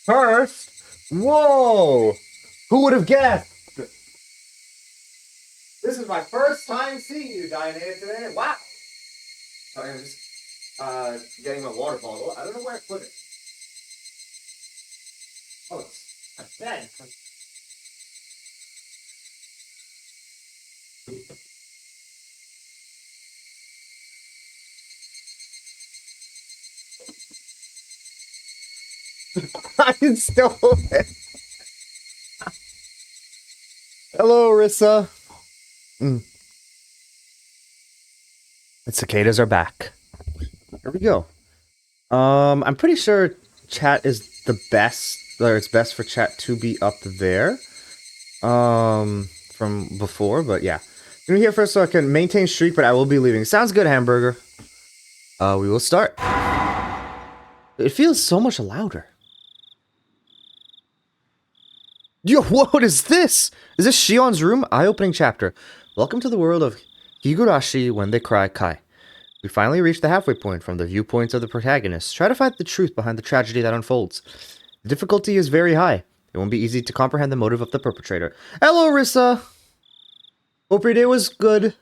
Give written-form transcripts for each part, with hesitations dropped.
First? Whoa! Who would have guessed? This is my first time seeing you, Diana, today. Wow! Sorry, I'm just getting my water bottle. I don't know where I put it. Oh, it's a bed. I can still hold it. Hello, Rissa. The cicadas are back. Here we go. I'm pretty sure chat is the best, or it's best for chat to be up there. From before, but yeah. I'm here first so I can maintain streak, but I will be leaving. Sounds good, Hamburger. We will start. It feels so much louder. Yo, what is this? Is this Shion's room? Eye-opening chapter. Welcome to the world of Higurashi when they cry Kai. We finally reached the halfway point from the viewpoints of the protagonists. Try to find the truth behind the tragedy that unfolds. The difficulty is very high. It won't be easy to comprehend the motive of the perpetrator. Hello, Rissa! Hope your day was good.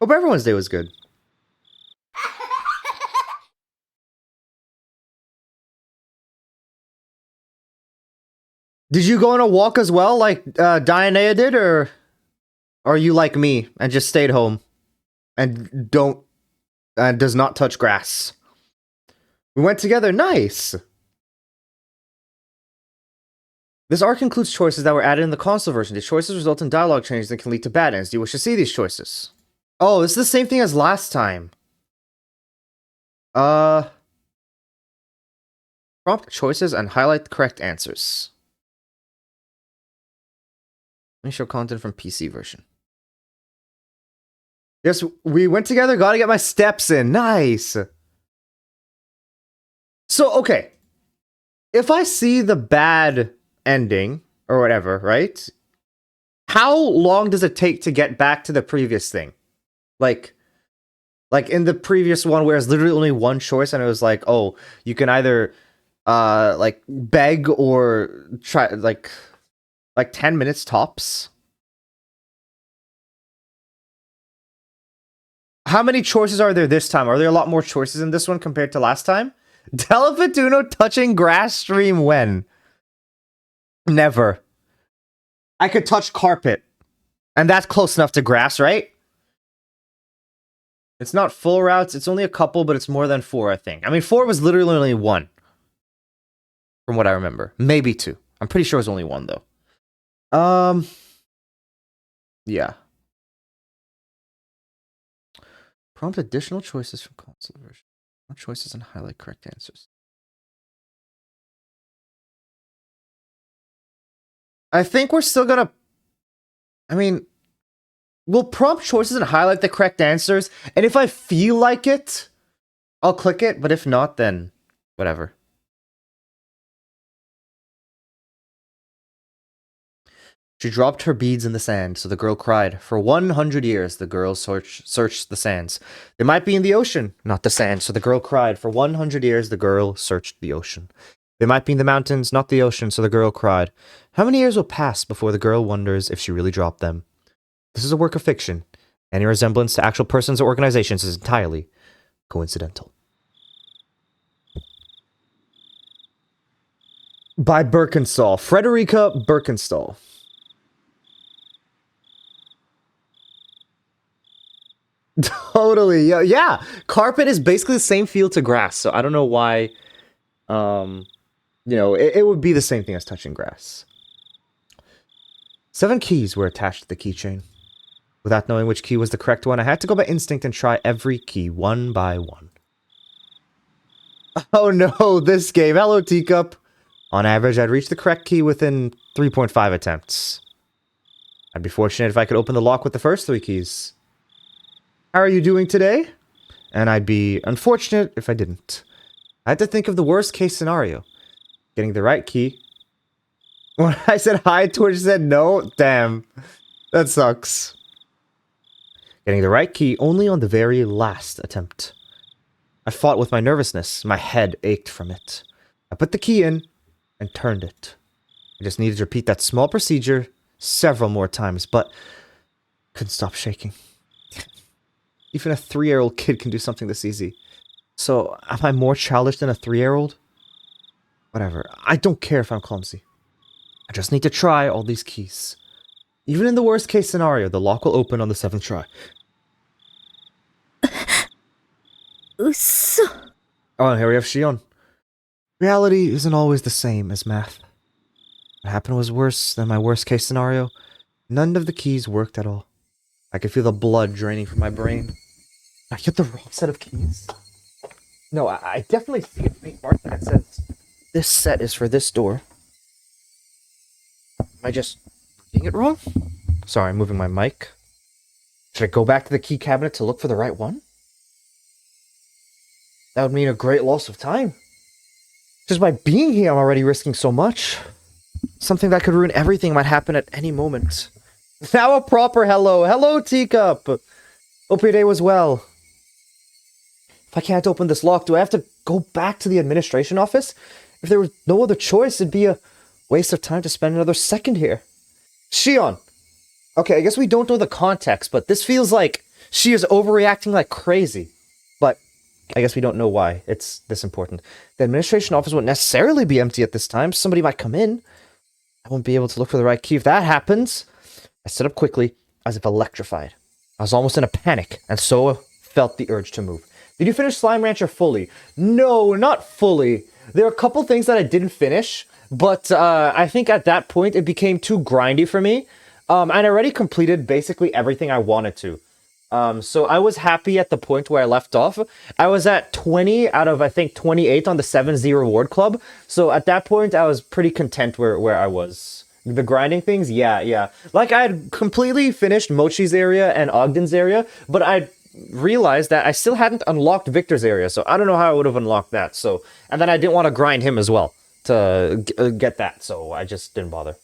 Hope everyone's day was good. Did you go on a walk as well, like Diana did, or are you like me and just stayed home and does not touch grass? We went together. Nice. This arc includes choices that were added in the console version. These choices result in dialogue changes that can lead to bad ends. Do you wish to see these choices? Oh, this is the same thing as last time. Prompt choices and highlight the correct answers. Let me show content from PC version. Yes, we went together. Gotta get my steps in. Nice. So, okay. If I see the bad ending, or whatever, right? How long does it take to get back to the previous thing? Like in the previous one where it's literally only one choice and it was like, oh, you can either like beg or try like 10 minutes tops. How many choices are there this time? Are there a lot more choices in this one compared to last time? Delafituno touching grass stream when? Never. I could touch carpet. And that's close enough to grass, right? It's not full routes. It's only a couple, but it's more than 4, I think. I mean, 4 was literally only 1. From what I remember. Maybe 2. I'm pretty sure it was only 1, though. Yeah. Prompt additional choices from console version. More choices and highlight correct answers. I think we're still gonna... I mean... We'll prompt choices and highlight the correct answers, and if I feel like it, I'll click it, but if not, then whatever. She dropped her beads in the sand, so the girl cried. For 100 years, the girl searched the sands. They might be in the ocean, not the sand, so the girl cried. For 100 years, the girl searched the ocean. They might be in the mountains, not the ocean, so the girl cried. How many years will pass before the girl wonders if she really dropped them? This is a work of fiction. Any resemblance to actual persons or organizations is entirely coincidental. By Birkenstall. Frederica Birkenstall. Totally. Yeah. Carpet is basically the same feel to grass, so I don't know why, it would be the same thing as touching grass. 7 keys were attached to the keychain. Without knowing which key was the correct one, I had to go by instinct and try every key one by one. Oh no, this game. Hello, Teacup. On average, I'd reach the correct key within 3.5 attempts. I'd be fortunate if I could open the lock with the first 3 keys. How are you doing today? And I'd be unfortunate if I didn't. I had to think of the worst case scenario. Getting the right key. When I said hi, Twitch said no? Damn. That sucks. Getting the right key only on the very last attempt. I fought with my nervousness. My head ached from it. I put the key in, and turned it. I just needed to repeat that small procedure several more times, but couldn't stop shaking. Even a 3-year-old kid can do something this easy. So, am I more childish than a 3-year-old? Whatever. I don't care if I'm clumsy. I just need to try all these keys. Even in the worst case scenario, the lock will open on the 7th try. Oh, and here we have Shion. Reality isn't always the same as math. What happened was worse than my worst case scenario. None of the keys worked at all. I could feel the blood draining from my brain. I hit the wrong set of keys. No, I definitely see a faint mark that says, this set is for this door. Am I just reading it wrong? Sorry, I'm moving my mic. Should I go back to the key cabinet to look for the right one? That would mean a great loss of time. Just by being here, I'm already risking so much. Something that could ruin everything might happen at any moment. Now a proper hello. Hello, Teacup! Hope your day was well. If I can't open this lock, do I have to go back to the administration office? If there was no other choice, it'd be a waste of time to spend another second here. Shion! Okay, I guess we don't know the context, but this feels like she is overreacting like crazy. But I guess we don't know why it's this important. The administration office won't necessarily be empty at this time. Somebody might come in. I won't be able to look for the right key. If that happens, I stood up quickly, as if electrified. I was almost in a panic, and so felt the urge to move. Did you finish Slime Rancher fully? No, not fully. There are a couple things that I didn't finish, but I think at that point it became too grindy for me. And I already completed basically everything I wanted to. So I was happy at the point where I left off. I was at 20 out of, I think, 28 on the 7Z reward club. So at that point, I was pretty content where I was. The grinding things, yeah. Like, I had completely finished Mochi's area and Ogden's area, but I realized that I still hadn't unlocked Victor's area, so I don't know how I would have unlocked that. So, and then I didn't want to grind him as well to get that, so I just didn't bother.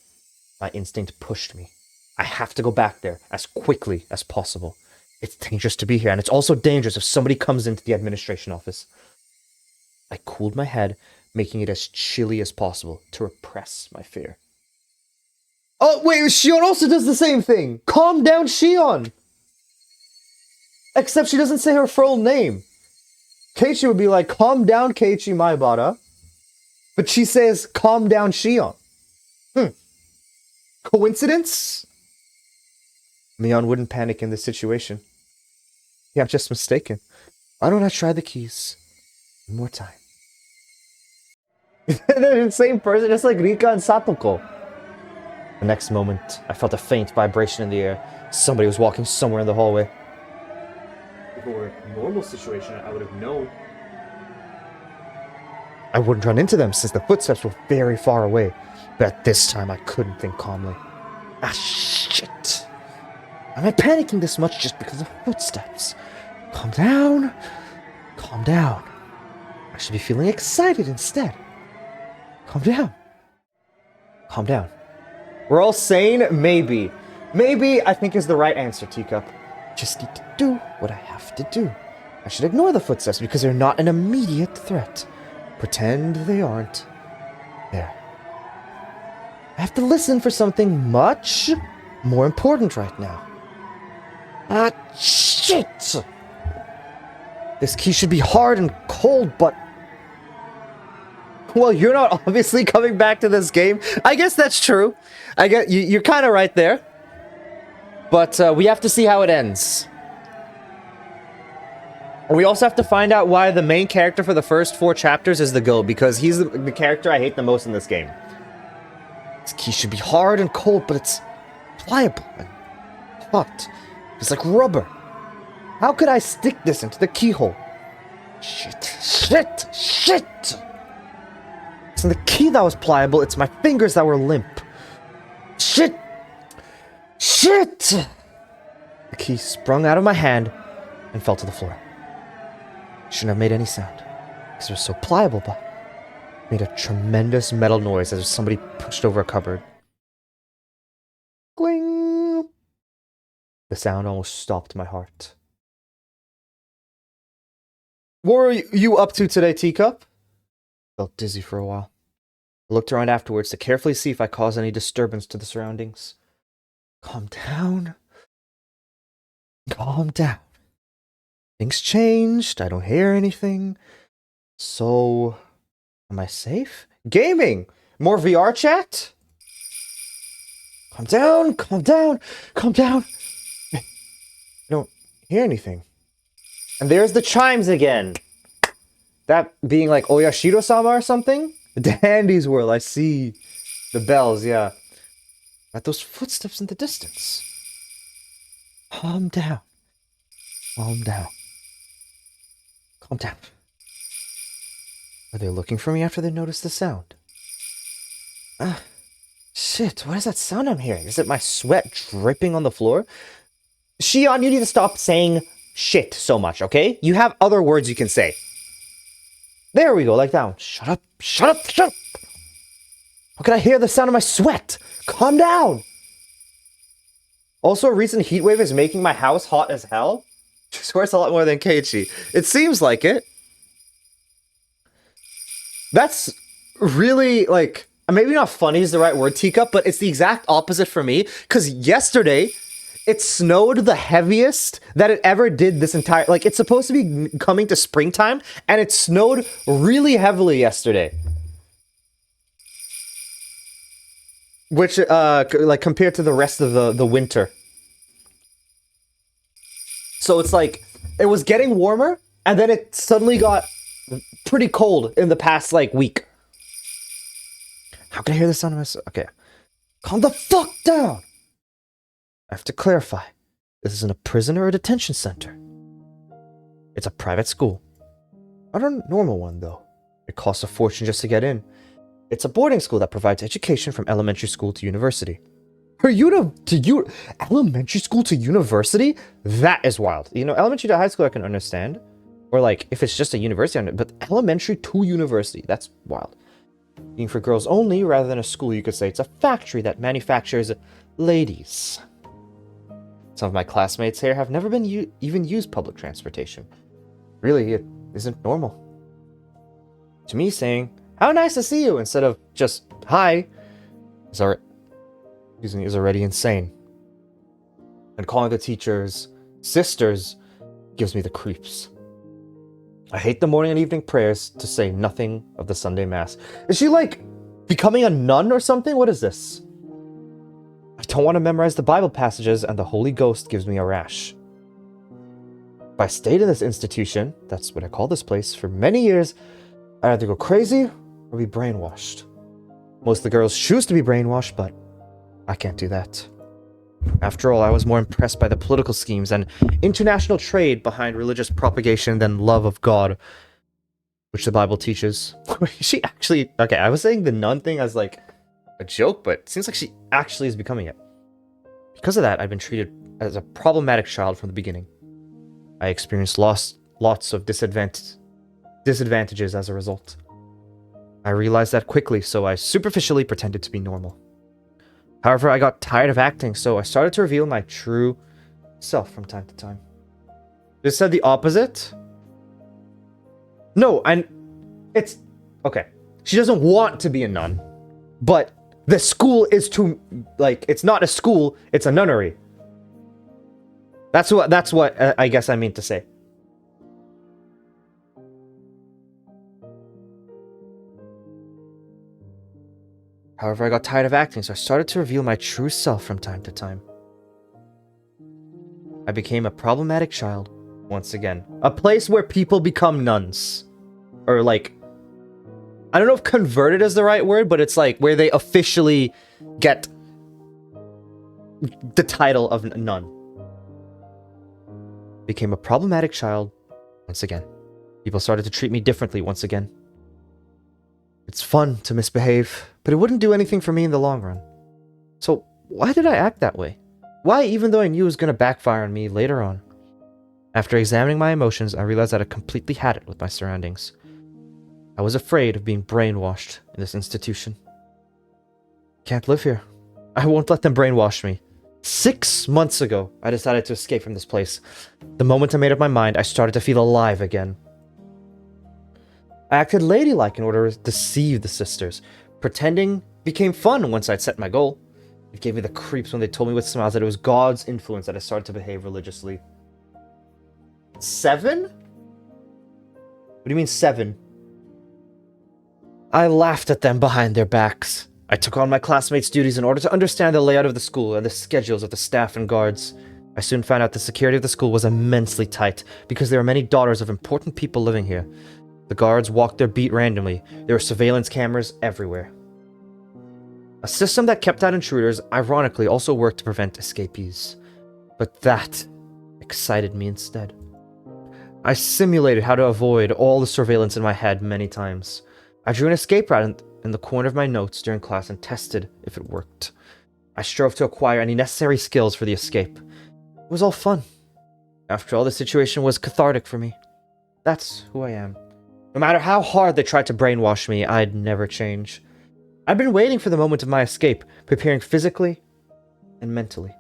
My instinct pushed me. I have to go back there as quickly as possible. It's dangerous to be here, and it's also dangerous if somebody comes into the administration office. I cooled my head, making it as chilly as possible to repress my fear. Oh, wait, Shion also does the same thing! Calm down, Shion! Except she doesn't say her full name. Keiichi would be like, calm down, Keiichi Maibara. But she says, calm down, Shion. Coincidence? Mion wouldn't panic in this situation. Yeah, I'm just mistaken. Why don't I try the keys one more time? They're the same person, just like Rika and Satoko. The next moment, I felt a faint vibration in the air. Somebody was walking somewhere in the hallway. If it were a normal situation, I would have known. I wouldn't run into them since the footsteps were very far away. But at this time, I couldn't think calmly. Ah, shit. Am I panicking this much just because of footsteps? Calm down. Calm down. I should be feeling excited instead. Calm down. Calm down. We're all sane? Maybe. Maybe, I think, is the right answer, Teacup. Just need to do what I have to do. I should ignore the footsteps because they're not an immediate threat. Pretend they aren't. There. I have to listen for something much more important right now. Ah, shit! This key should be hard and cold, but... Well, you're not obviously coming back to this game. I guess that's true. I guess you're kind of right there. But we have to see how it ends. And we also have to find out why the main character for the first 4 chapters is the GOAT, because he's the character I hate the most in this game. This key should be hard and cold, but it's pliable and hot. It's like rubber. How could I stick this into the keyhole? Shit! It's not the key that was pliable, it's my fingers that were limp. Shit! The key sprung out of my hand and fell to the floor. Shouldn't have made any sound, because it was so pliable, but it made a tremendous metal noise as if somebody pushed over a cupboard. Gling! The sound almost stopped my heart. What were you up to today, Teacup? Felt dizzy for a while. I looked around afterwards to carefully see if I caused any disturbance to the surroundings. Calm down. Calm down. Things changed. I don't hear anything. So, am I safe? Gaming! More VR chat? Calm down, calm down, calm down. I don't hear anything. And there's the chimes again. That being like Oyashiro-sama or something? Dandy's World, I see. The bells, yeah. Got those footsteps in the distance. Calm down. Calm down. Calm down. Are they looking for me after they notice the sound? Shit, what is that sound I'm hearing? Is it my sweat dripping on the floor? Shion, you need to stop saying shit so much, okay? You have other words you can say. There we go, like that one. Shut up, shut up, shut up! How can I hear the sound of my sweat? Calm down! Also, a recent heat wave is making my house hot as hell. She swears a lot more than Keiichi. It seems like it. That's really, like, maybe not funny is the right word, Teacup, but it's the exact opposite for me. Because yesterday, it snowed the heaviest that it ever did this entire... Like, it's supposed to be coming to springtime, and it snowed really heavily yesterday. Which, like, compared to the rest of the winter. So it's like, it was getting warmer, and then it suddenly got pretty cold in the past, like, week. How can I hear the sound of my... Okay. Calm the fuck down! I have to clarify. This isn't a prison or a detention center. It's a private school. Not a normal one, though. It costs a fortune just to get in. It's a boarding school that provides education from elementary school to university. Elementary school to university? That is wild. You know, elementary to high school I can understand. Or like, if it's just a university, but elementary to university, that's wild. Being for girls only, rather than a school, you could say it's a factory that manufactures ladies. Some of my classmates here have never been even used public transportation. Really, it isn't normal. To me, saying, "How nice to see you," instead of just, "Hi," is already insane. And calling the teachers sisters gives me the creeps. I hate the morning and evening prayers, to say nothing of the Sunday Mass. Is she, like, becoming a nun or something? What is this? I don't want to memorize the Bible passages, and the Holy Ghost gives me a rash. If I stayed in this institution, that's what I call this place, for many years, I'd either go crazy or be brainwashed. Most of the girls choose to be brainwashed, but I can't do that. After all, I was more impressed by the political schemes and international trade behind religious propagation than love of God, which the Bible teaches. She actually... Okay, I was saying the nun thing as, like, a joke, but it seems like she actually is becoming it. Because of that, I've been treated as a problematic child from the beginning. I experienced lots of disadvantages as a result. I realized that quickly, so I superficially pretended to be normal. However, I got tired of acting, so I started to reveal my true self from time to time. This said the opposite? No, it's... Okay. She doesn't want to be a nun, but the school is too... Like, it's not a school, it's a nunnery. That's what I guess I mean to say. However, I got tired of acting, so I started to reveal my true self from time to time. I became a problematic child, once again. A place where people become nuns. Or, like... I don't know if converted is the right word, but it's like where they officially get the title of nun. Became a problematic child, once again. People started to treat me differently once again. It's fun to misbehave, but it wouldn't do anything for me in the long run. So why did I act that way? Why, even though I knew it was going to backfire on me later on? After examining my emotions, I realized that I completely had it with my surroundings. I was afraid of being brainwashed in this institution. Can't live here. I won't let them brainwash me. 6 months ago, I decided to escape from this place. The moment I made up my mind, I started to feel alive again. I acted ladylike in order to deceive the sisters, Pretending became fun once I'd set my goal. It gave me the creeps when they told me with smiles that it was God's influence that I started to behave religiously. 7? What do you mean 7? I laughed at them behind their backs. I took on my classmates' duties in order to understand the layout of the school and the schedules of the staff and guards. I soon found out the security of the school was immensely tight because there were many daughters of important people living here. The guards walked their beat randomly. There were surveillance cameras everywhere. A system that kept out intruders, ironically, also worked to prevent escapees. But that excited me instead. I simulated how to avoid all the surveillance in my head many times. I drew an escape route in the corner of my notes during class and tested if it worked. I strove to acquire any necessary skills for the escape. It was all fun. After all, the situation was cathartic for me. That's who I am. No matter how hard they tried to brainwash me, I'd never change. I'd been waiting for the moment of my escape, preparing physically and mentally.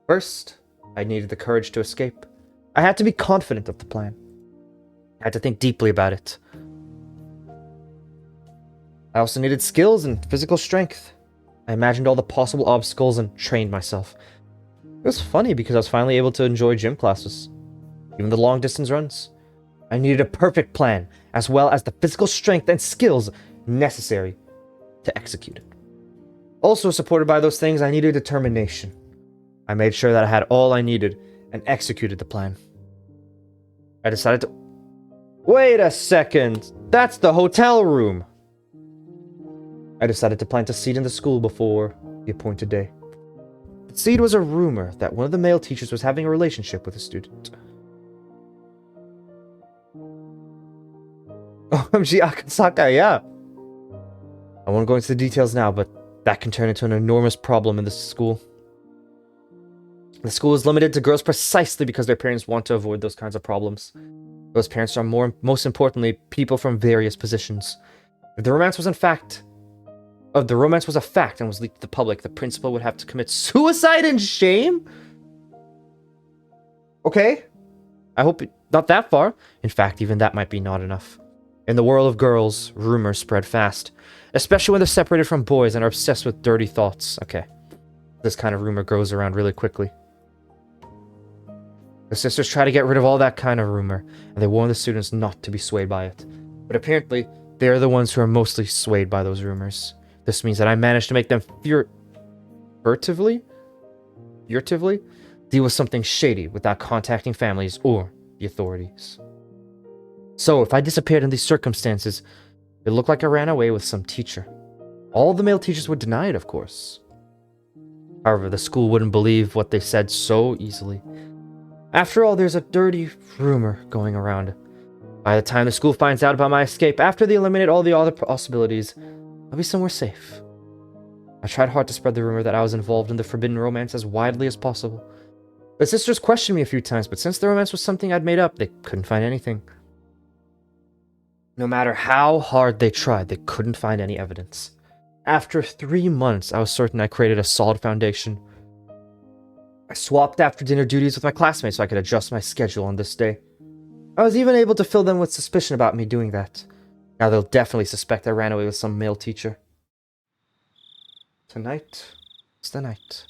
First, I needed the courage to escape. I had to be confident of the plan. I had to think deeply about it. I also needed skills and physical strength. I imagined all the possible obstacles and trained myself. It was funny because I was finally able to enjoy gym classes, even the long-distance runs. I needed a perfect plan, as well as the physical strength and skills necessary to execute it. Also supported by those things, I needed determination. I made sure that I had all I needed and executed the plan. I decided to... Wait a second! That's the hotel room! I decided to plant a seed in the school before the appointed day. The seed was a rumor that one of the male teachers was having a relationship with a student. OMG Akasaka, yeah! I won't go into the details now, but that can turn into an enormous problem in this school. The school is limited to girls precisely because their parents want to avoid those kinds of problems. Those parents are most importantly, people from various positions. If the romance was a fact and was leaked to the public, the principal would have to commit suicide in shame? Okay. I hope not that far. In fact, even that might be not enough. In the world of girls, rumors spread fast, especially when they're separated from boys and are obsessed with dirty thoughts. Okay. This kind of rumor goes around really quickly. The sisters try to get rid of all that kind of rumor, and they warn the students not to be swayed by it. But apparently, they're the ones who are mostly swayed by those rumors. This means that I managed to make them furtively deal with something shady without contacting families or the authorities. So, if I disappeared in these circumstances, it looked like I ran away with some teacher. All the male teachers would deny it, of course. However, the school wouldn't believe what they said so easily. After all, there's a dirty rumor going around. By the time the school finds out about my escape, after they eliminate all the other possibilities, I'll be somewhere safe. I tried hard to spread the rumor that I was involved in the forbidden romance as widely as possible. The sisters questioned me a few times, but since the romance was something I'd made up, they couldn't find anything. No matter how hard they tried, they couldn't find any evidence. After 3 months, I was certain I created a solid foundation. I swapped after-dinner duties with my classmates so I could adjust my schedule on this day. I was even able to fill them with suspicion about me doing that. Now they'll definitely suspect I ran away with some male teacher. Tonight is the night.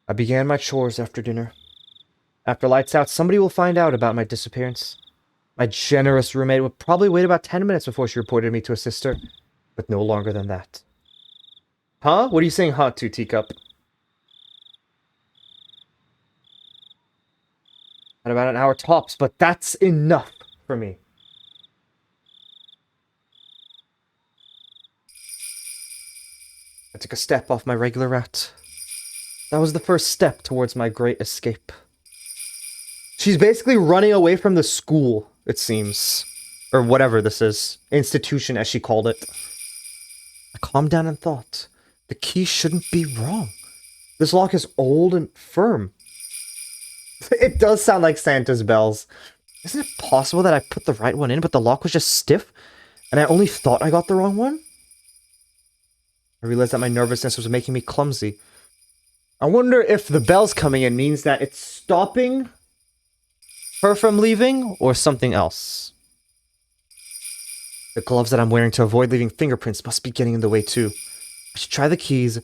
I began my chores after dinner. After lights out, somebody will find out about my disappearance. My generous roommate would probably wait about 10 minutes before she reported me to a sister, but no longer than that. Huh? What are you saying huh to, Teacup? At about an hour tops, but that's enough for me. I took a step off my regular route. That was the first step towards my great escape. She's basically running away from the school, it seems. Or whatever this is. Institution, as she called it. I calmed down and thought, the key shouldn't be wrong. This lock is old and firm. It does sound like Santa's bells. Isn't it possible that I put the right one in, but the lock was just stiff, and I only thought I got the wrong one? I realized that my nervousness was making me clumsy. I wonder if the bells coming in means that it's stopping her from leaving, or something else. The gloves that I'm wearing to avoid leaving fingerprints must be getting in the way too. I should try the keys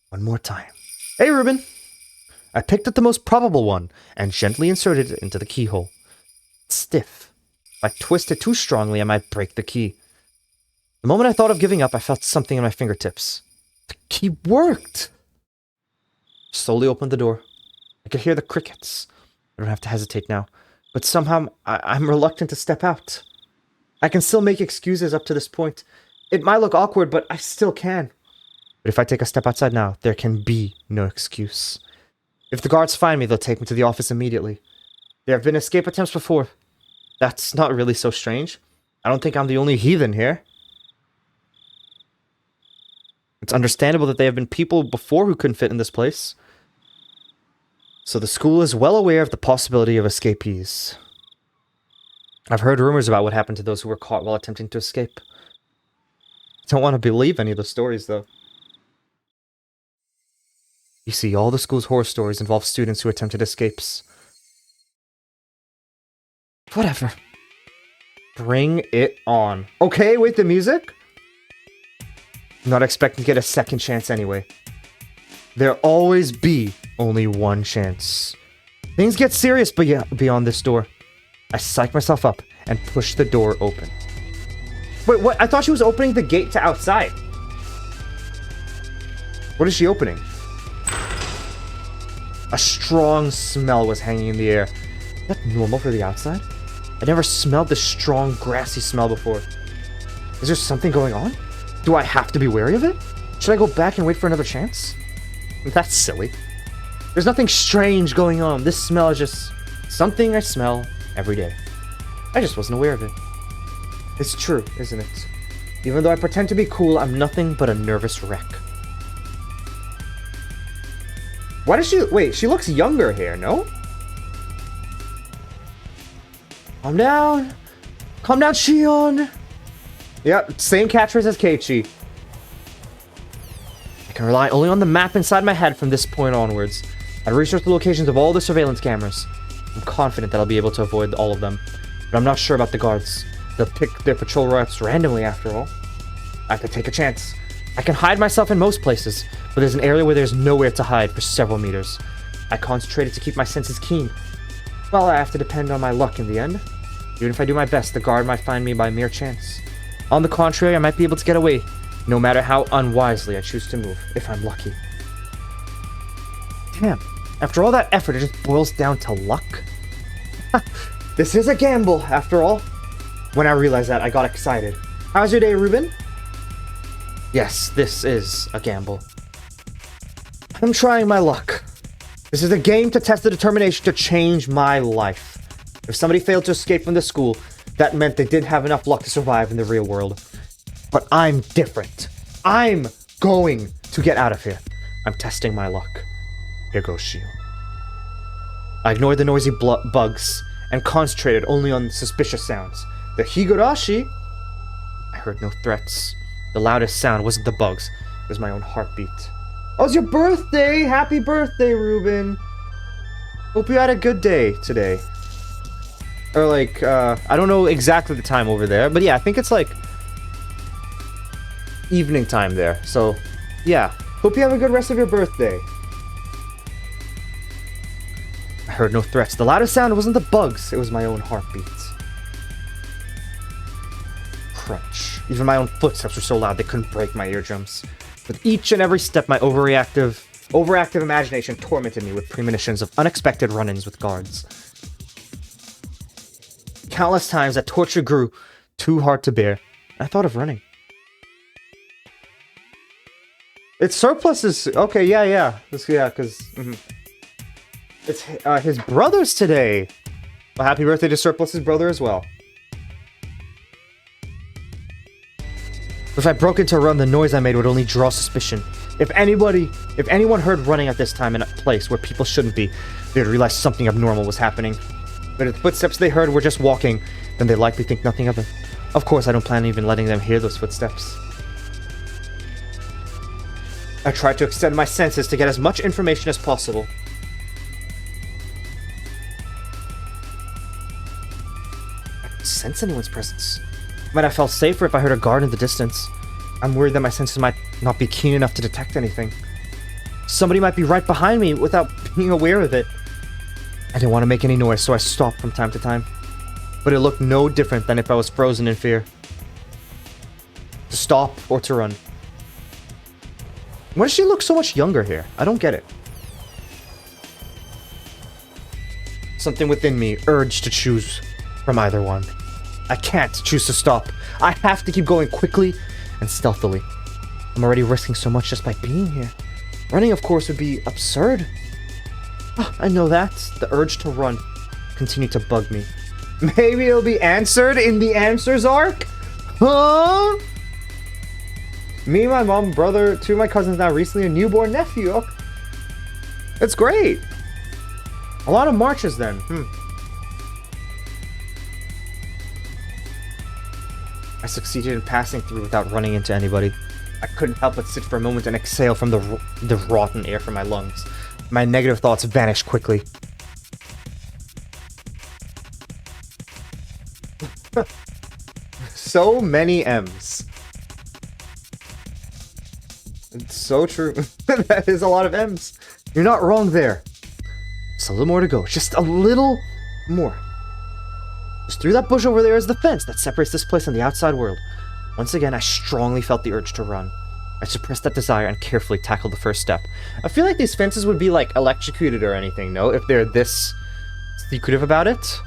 one more time. Hey, Ruben! I picked up the most probable one and gently inserted it into the keyhole. It's stiff. If I twist it too strongly, I might break the key. The moment I thought of giving up, I felt something in my fingertips. The key worked! Slowly opened the door. I could hear the crickets. I don't have to hesitate now, but somehow I'm reluctant to step out. I can still make excuses up to this point. It might look awkward, but I still can. But if I take a step outside now, there can be no excuse. If the guards find me, they'll take me to the office immediately. There have been escape attempts before. That's not really so strange. I don't think I'm the only heathen here. It's understandable that there have been people before who couldn't fit in this place. So the school is well aware of the possibility of escapees. I've heard rumors about what happened to those who were caught while attempting to escape. I don't want to believe any of the stories, though. You see, all the school's horror stories involve students who attempted escapes. Whatever. Bring it on. Okay, wait, the music? I'm not expecting to get a second chance anyway. There'll always be only one chance. Things get serious beyond this door. I psych myself up and push the door open. Wait, what? I thought she was opening the gate to outside. What is she opening? A strong smell was hanging in the air. Is that normal for the outside? I never smelled this strong, grassy smell before. Is there something going on? Do I have to be wary of it? Should I go back and wait for another chance? That's silly. There's nothing strange going on. This smell is just something I smell every day. I just wasn't aware of it. It's true, isn't it? Even though I pretend to be cool, I'm nothing but a nervous wreck. Why does she... Wait, she looks younger here, no? Calm down. Calm down, Shion. Yep, same catchphrase as Keiichi. I can rely only on the map inside my head from this point onwards. I've researched the locations of all the surveillance cameras. I'm confident that I'll be able to avoid all of them. But I'm not sure about the guards. They'll pick their patrol routes randomly after all. I have to take a chance. I can hide myself in most places, but there's an area where there's nowhere to hide for several meters. I concentrated to keep my senses keen. Well, I have to depend on my luck in the end. Even if I do my best, the guard might find me by mere chance. On the contrary, I might be able to get away, no matter how unwisely I choose to move, if I'm lucky. Damn, after all that effort, it just boils down to luck? This is a gamble, after all. When I realized that, I got excited. How's your day, Ruben? Yes, this is a gamble. I'm trying my luck. This is a game to test the determination to change my life. If somebody failed to escape from the school, that meant they didn't have enough luck to survive in the real world. But I'm different. I'm going to get out of here. I'm testing my luck. Here goes Shion. I ignored the noisy bugs and concentrated only on suspicious sounds. The Higurashi... I heard no threats. The loudest sound wasn't the bugs. It was my own heartbeat. Oh, it's your birthday! Happy birthday, Ruben! Hope you had a good day today. Or like, I don't know exactly the time over there, but yeah, I think it's like evening time there. So, yeah. Hope you have a good rest of your birthday. I heard no threats. The loudest sound wasn't the bugs. It was my own heartbeat. Crunch. Even my own footsteps were so loud they couldn't break my eardrums. With each and every step, my overactive imagination tormented me with premonitions of unexpected run-ins with guards. Countless times that torture grew too hard to bear. I thought of running. It's surplus is... Okay, yeah. Yeah, because... It's his brother's today. Well, happy birthday to Surplus's brother as well. If I broke into a run, the noise I made would only draw suspicion. If anyone heard running at this time in a place where people shouldn't be, they'd realize something abnormal was happening. But if the footsteps they heard were just walking, then they'd likely think nothing of it. Of course, I don't plan on even letting them hear those footsteps. I tried to extend my senses to get as much information as possible. I don't sense anyone's presence. Might have felt safer if I heard a guard in the distance. I'm worried that my senses might not be keen enough to detect anything. Somebody might be right behind me without being aware of it. I didn't want to make any noise, so I stopped from time to time. But it looked no different than if I was frozen in fear. To stop or to run. Why does she look so much younger here? I don't get it. Something within me urged to choose from either one. I can't choose to stop. I have to keep going quickly and stealthily. I'm already risking so much just by being here. Running, of course, would be absurd. Oh, I know that. The urge to run continued to bug me. Maybe it'll be answered in the Answers arc? Huh? Me, my mom, brother, two of my cousins now, recently a newborn nephew. Oh, it's great. A lot of marches then. I succeeded in passing through without running into anybody. I couldn't help but sit for a moment and exhale from the rotten air from my lungs. My negative thoughts vanished quickly. So many M's. It's so true. That is a lot of M's. You're not wrong there. Just a little more to go. Just a little more. Just through that bush over there is the fence that separates this place from the outside world. Once again, I strongly felt the urge to run. I suppressed that desire and carefully tackled the first step. I feel like these fences would be like electrocuted or anything, no? If they're this secretive about it.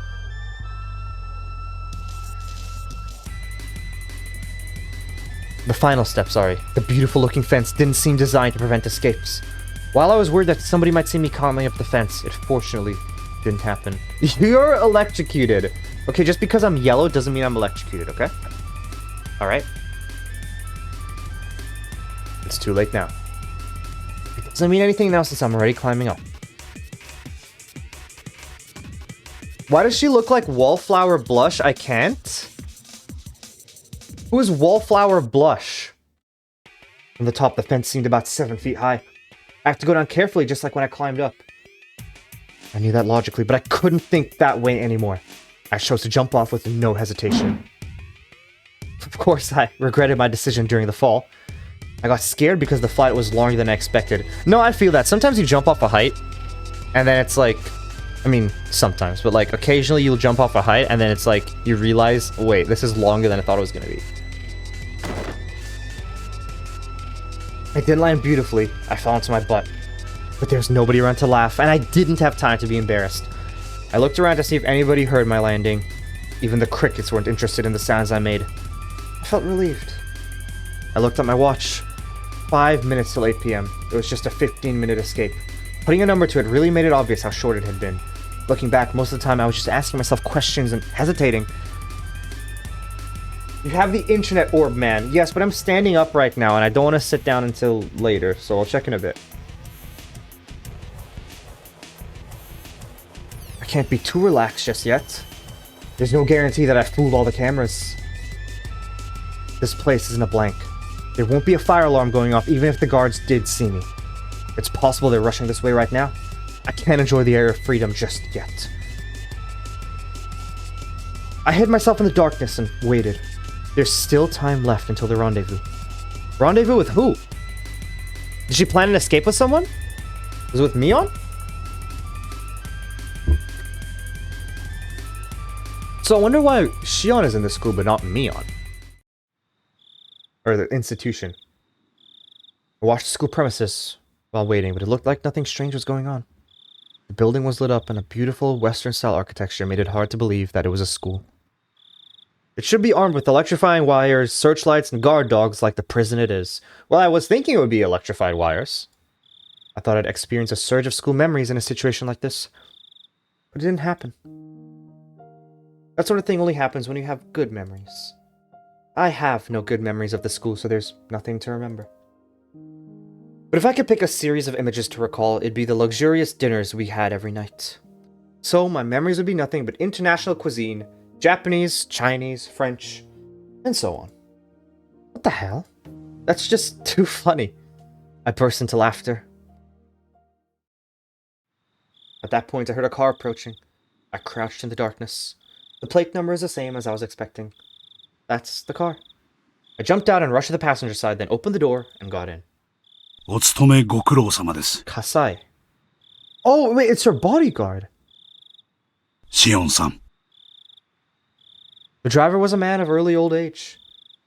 The final step, sorry. The beautiful looking fence didn't seem designed to prevent escapes. While I was worried that somebody might see me climbing up the fence, it fortunately didn't happen. You're electrocuted. Okay, just because I'm yellow doesn't mean I'm electrocuted, okay? Alright. It's too late now. It doesn't mean anything now since I'm already climbing up. Why does she look like Wallflower Blush? I can't. Who is Wallflower Blush? From the top, the fence seemed about 7 feet high. I have to go down carefully, just like when I climbed up. I knew that logically, but I couldn't think that way anymore. I chose to jump off with no hesitation. Of course, I regretted my decision during the fall. I got scared because the flight was longer than I expected. No, I feel that. Sometimes you jump off a height, and then it's like... I mean, sometimes, but like, occasionally you'll jump off a height, and then it's like, you realize, wait, this is longer than I thought it was gonna be. I did land beautifully. I fell onto my butt. But there's nobody around to laugh, and I didn't have time to be embarrassed. I looked around to see if anybody heard my landing. Even the crickets weren't interested in the sounds I made. I felt relieved. I looked at my watch. 5 minutes till 8 p.m. It was just a 15-minute escape. Putting a number to it really made it obvious how short it had been. Looking back, most of the time I was just asking myself questions and hesitating. You have the internet orb, man. Yes, but I'm standing up right now, and I don't want to sit down until later, so I'll check in a bit. I can't be too relaxed just yet. There's no guarantee that I fooled all the cameras. This place isn't a blank. There won't be a fire alarm going off even if the guards did see me. It's possible they're rushing this way right now. I can't enjoy the air of freedom just yet. I hid myself in the darkness and waited. There's still time left until the rendezvous. Rendezvous with who? Did she plan an escape with someone? Was it with Mion? So I wonder why Shion is in this school but not Mion. Or the institution. I watched the school premises while waiting, but it looked like nothing strange was going on. The building was lit up and a beautiful Western-style architecture made it hard to believe that it was a school. It should be armed with electrifying wires, searchlights, and guard dogs like the prison it is. Well, I was thinking it would be electrified wires. I thought I'd experience a surge of school memories in a situation like this. But it didn't happen. That sort of thing only happens when you have good memories. I have no good memories of the school, so there's nothing to remember. But if I could pick a series of images to recall, it'd be the luxurious dinners we had every night. So my memories would be nothing but international cuisine, Japanese, Chinese, French, and so on. What the hell? That's just too funny. I burst into laughter. At that point, I heard a car approaching. I crouched in the darkness. The plate number is the same as I was expecting. That's the car. I jumped out and rushed to the passenger side, then opened the door and got in. お勤めご苦労様です。Kasai. Oh, wait, it's her bodyguard. シオンさん。The driver was a man of early old age.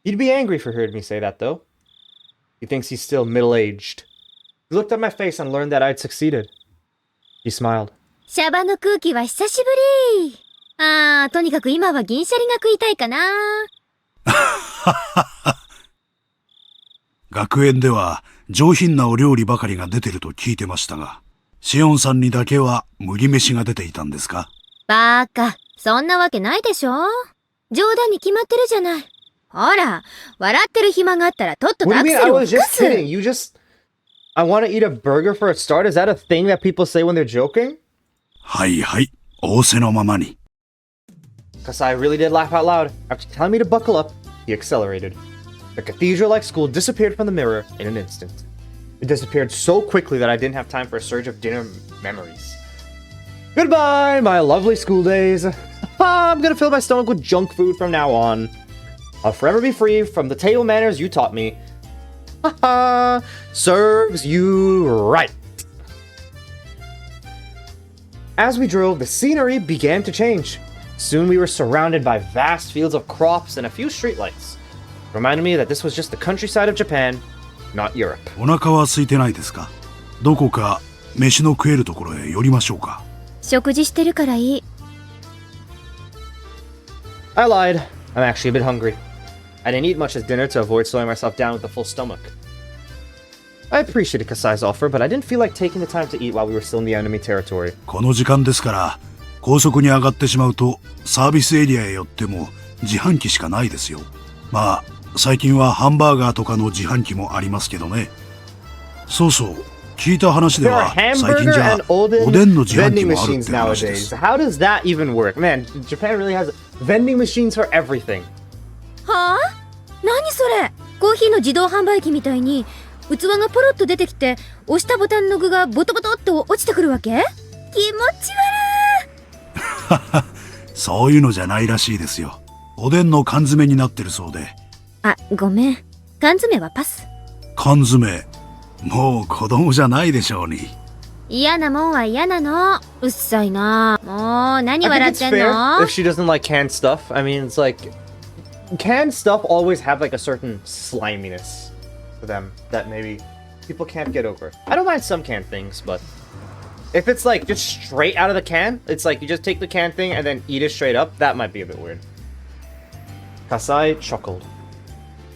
He'd be angry if he heard me say that, though. He thinks he's still middle-aged. He looked at my face and learned that I'd succeeded. He smiled. シャバの空気は久しぶり。とにかく今は銀シャリが食いたいかな。学園では上品なお料理ばかりが出てると聞いてましたが、シオンさんにだけは麦飯が出ていたんですか？バカ、そんなわけないでしょ。冗談に決まってるじゃない。ほら、笑ってる暇があったらとっととアクセルを吹かす。What do you mean? I was just kidding. You just... I want to eat a burger for a start? Is that a thing that people say when they're joking? はいはい、仰せのままに。Kasai really did laugh out loud. After telling me to buckle up, he accelerated. The cathedral-like school disappeared from the mirror in an instant. It disappeared so quickly that I didn't have time for a surge of dinner memories. Goodbye, my lovely school days. I'm gonna fill my stomach with junk food from now on. I'll forever be free from the table manners you taught me. Haha, serves you right. As we drove, the scenery began to change. Soon we were surrounded by vast fields of crops and a few streetlights. Reminded me that this was just the countryside of Japan, not Europe. お腹は空いてないですか？どこか飯の食えるところへ寄りましょうか？食事してるからいい。I lied. I'm actually a bit hungry. I didn't eat much at dinner to avoid slowing myself down with a full stomach. I appreciated Kasai's offer, but I didn't feel like taking the time to eat while we were still in the enemy territory. この時間ですから、高速に上がってしまうとサービスエリアへ寄っても自販機しかないですよ。まあ、最近はハンバーガーとかの自販機もありますけどね。そうそう、聞いた話では最近じゃおでんの自販機もあるって話です。How does that even work? Man, Japan really has vending machines for everything. はあ？何それ？コーヒーの自動販売機みたいに器がポロッと出てきて押したボタンの具がボトボトっと落ちてくるわけ？気持ち悪い。そういうのじゃないらしいですよ。おでんの缶詰になってるそうで。ごめん。缶詰はパス。缶詰、もう子供じゃないでしょうに。嫌なもんは嫌なの。うっさいな。もう何笑ってんの？ If she doesn't like canned stuff, I mean, it's like canned stuff always have like a certain sliminess to them that maybe people can't get over. I don't mind some canned things, but if it's like just straight out of the can, it's like you just take the canned thing and then eat it straight up, that might be a bit weird. Kasai chuckled.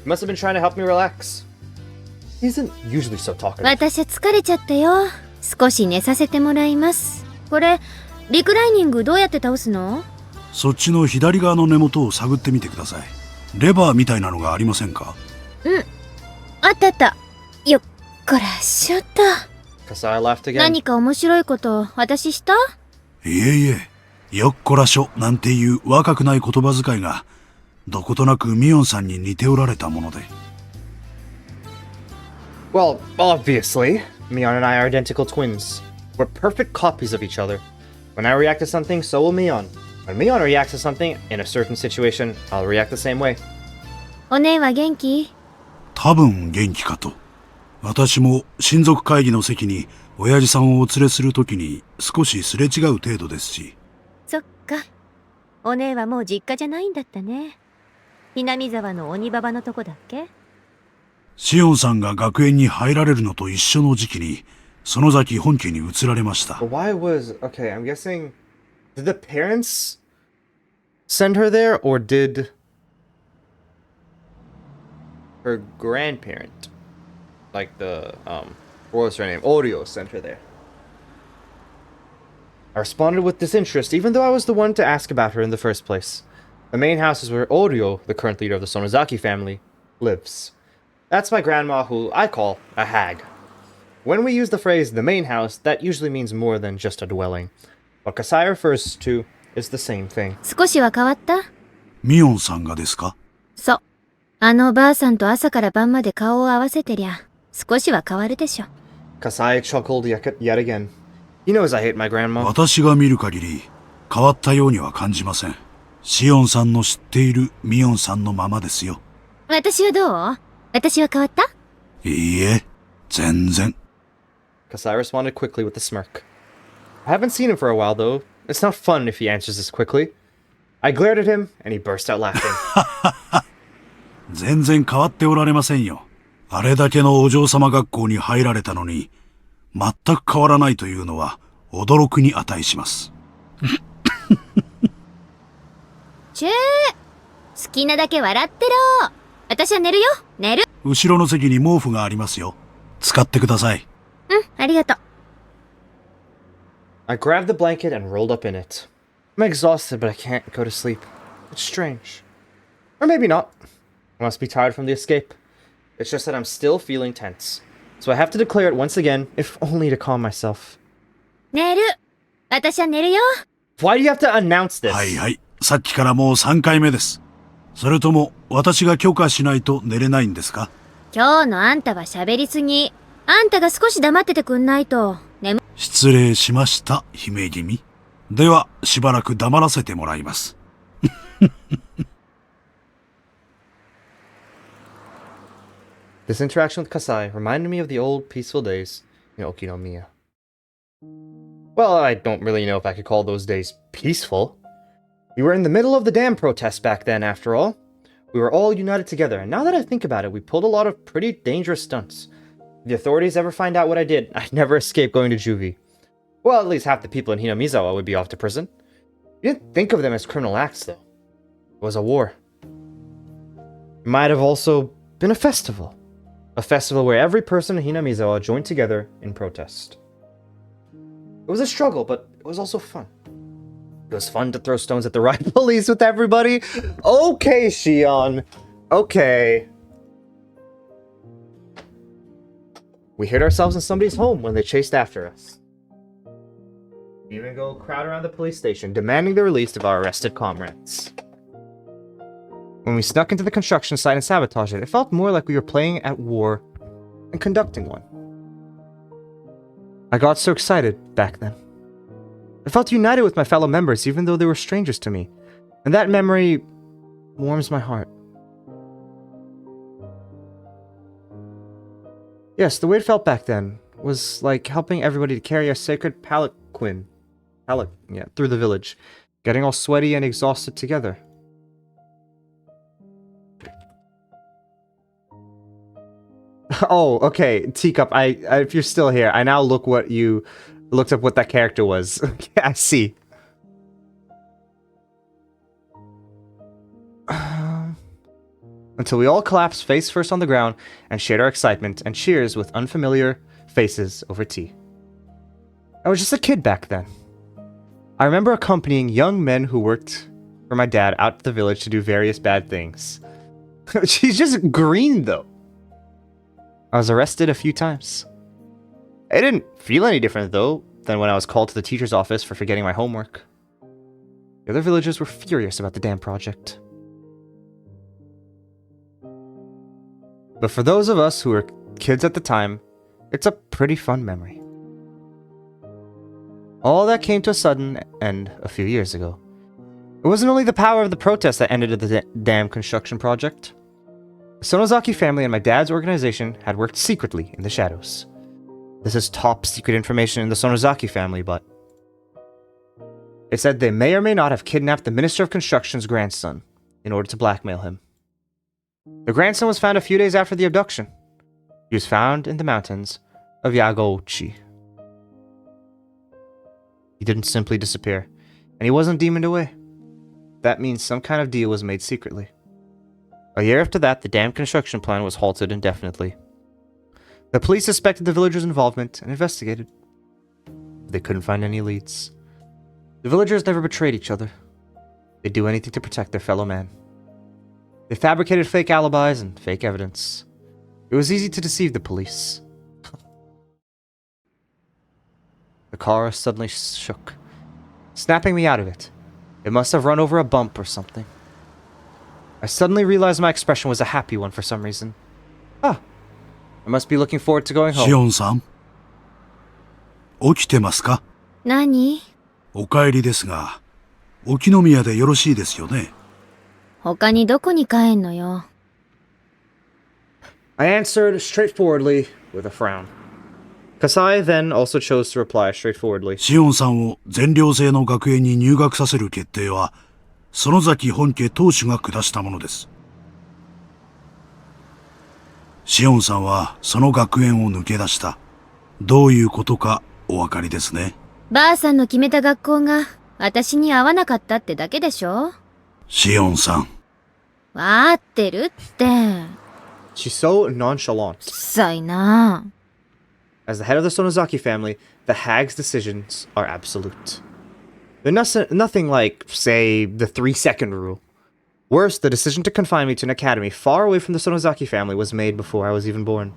He must have been trying to help me relax. He isn't usually so talkative. 私疲れちゃったよ。少し寝させてもらいます。これ、リクライニングどうやって倒すの？そっちの左側の根元を探ってみてください。レバーみたいなのがありませんか？うん。あったあった。よっこらしょっと。Kasai laughed again. 何か面白いこと私した？いえいえ、よっこらしょなんていう若くない言葉遣いがどことなくミオンさんに似ておられたもので。Well, obviously, Mion and I are identical twins. We're perfect copies of each other. When I react to something, so will Mion. When Mion reacts to something in a certain situation, I'll react the same way. お姉は元気？多分元気かと。私も親族会議の席に親父さんをお連れするときに少しすれ違う程度ですし。そっか。お姉はもう実家じゃないんだったね。南沢の鬼ババのとこだっけ？シオンさんが学園に入られるのと一緒の時期に園崎本家に移られました。But why was... Okay, I'm guessing... Did the parents send her there, or did her grandparent, like the, what was her name? Oreo sent her there. I responded with disinterest, even though I was the one to ask about her in the first place. The main house is where Oreo, the current leader of the Sonozaki family, lives. That's my grandma, who I call a hag. When we use the phrase the main house, that usually means more than just a dwelling. What Kasai refers to is the same thing. 少しは変わった？ミオンさんがですか？そう。あのばあさんと朝から晩まで顔を合わせてりゃ、少しは変わるでしょ。Kasai chuckled yet again. He knows I hate my grandma. 私が見る限り変わったようには感じません。シオンさんの知っているミオンさんのままですよ。私はどう？私は変わった？いいえ、全然。Kasai responded quickly with a smirk. I haven't seen him for a while, though. It's not fun if he answers this quickly. I glared at him, and he burst out laughing. 全然変わっておられませんよ。あれだけのお嬢様学校に入られたのに、全く変わらないというのは驚くに値します。チェー、好きなだけ笑ってろ。私は寝るよ、寝る。後ろの席に毛布がありますよ。使ってください。うん、ありがとう。I grabbed the blanket and rolled up in it. I'm exhausted, but I can't go to sleep. It's strange. Or maybe not. I must be tired from the escape. It's just that I'm still feeling tense. So I have to declare it once again, if only to calm myself. 寝る。私は寝るよ。Why do you have to announce this? はいはい。さっきからもう3回目です。それとも私が許可しないと寝れないんですか？今日のあんたは喋りすぎ。あんたが少し黙っててくんないと。失礼しました、姫君。では、しばらく黙らせてもらいます。This interaction with Kasai reminded me of the old peaceful days in Okinomiya. Well, I don't really know if I could call those days peaceful. We were in the middle of the dam protests back then, after all. We were all united together, and now that I think about it, we pulled a lot of pretty dangerous stunts. If the authorities ever find out what I did, I'd never escape going to juvie. Well, at least half the people in Hinamizawa would be off to prison. We didn't think of them as criminal acts, though. It was a war. It might have also been a festival. A festival where every person in Hinamizawa joined together in protest. It was a struggle, but it was also fun. It was fun to throw stones at the riot police with everybody. Okay, Shion. Okay. We hid ourselves in somebody's home when they chased after us. We even go crowd around the police station, demanding the release of our arrested comrades. When we snuck into the construction site and sabotaged it, it felt more like we were playing at war and conducting one. I got so excited back then. I felt united with my fellow members even though they were strangers to me, and that memory warms my heart. Yes, the way it felt back then was like helping everybody to carry a sacred palanquin through the village, getting all sweaty and exhausted together. Oh, okay, Teacup, if you're still here, I now looked up what that character was. I see. Until we all collapsed face first on the ground and shared our excitement and cheers with unfamiliar faces over tea. I was just a kid back then. I remember accompanying young men who worked for my dad out to the village to do various bad things. She's just green, though. I was arrested a few times. I didn't feel any different, though, than when I was called to the teacher's office for forgetting my homework. The other villagers were furious about the dam project. But for those of us who were kids at the time, it's a pretty fun memory. All that came to a sudden end a few years ago. It wasn't only the power of the protest that ended the dam construction project. The Sonozaki family and my dad's organization had worked secretly in the shadows. This is top secret information in the Sonozaki family, but it said they may or may not have kidnapped the Minister of Construction's grandson in order to blackmail him. The grandson was found a few days after the abduction. He was found in the mountains of Yagouchi. He didn't simply disappear, and he wasn't demoned away. That means some kind of deal was made secretly. A year after that, the dam construction plan was halted indefinitely. The police suspected the villagers' involvement and investigated. But they couldn't find any leads. The villagers never betrayed each other. They'd do anything to protect their fellow man. They fabricated fake alibis and fake evidence. It was easy to deceive the police. The car suddenly shook, snapping me out of it. It must have run over a bump or something. I suddenly realized my expression was a happy one for some reason. I must be looking forward to going home. シオンさん、起きてますか？何？お帰りですが、沖宮でよろしいですよね。他にどこに帰んのよ。I answered straightforwardly with a frown. Kasai then also chose to reply straightforwardly. シオンさんを全寮制の学園に入学させる決定は、園崎本家当主が下したものです。シオンさんはその学園を抜け出した。どういうことかお分かりですね。ばあさんの決めた学校が私に合わなかったってだけでしょ。シオンさん。わーってるって。She's so nonchalant. 臭いな。As the head of the Sonozaki family, the hag's decisions are absolute. They're nothing like, say, the 3-second rule. Worse, the decision to confine me to an academy far away from the Sonozaki family was made before I was even born.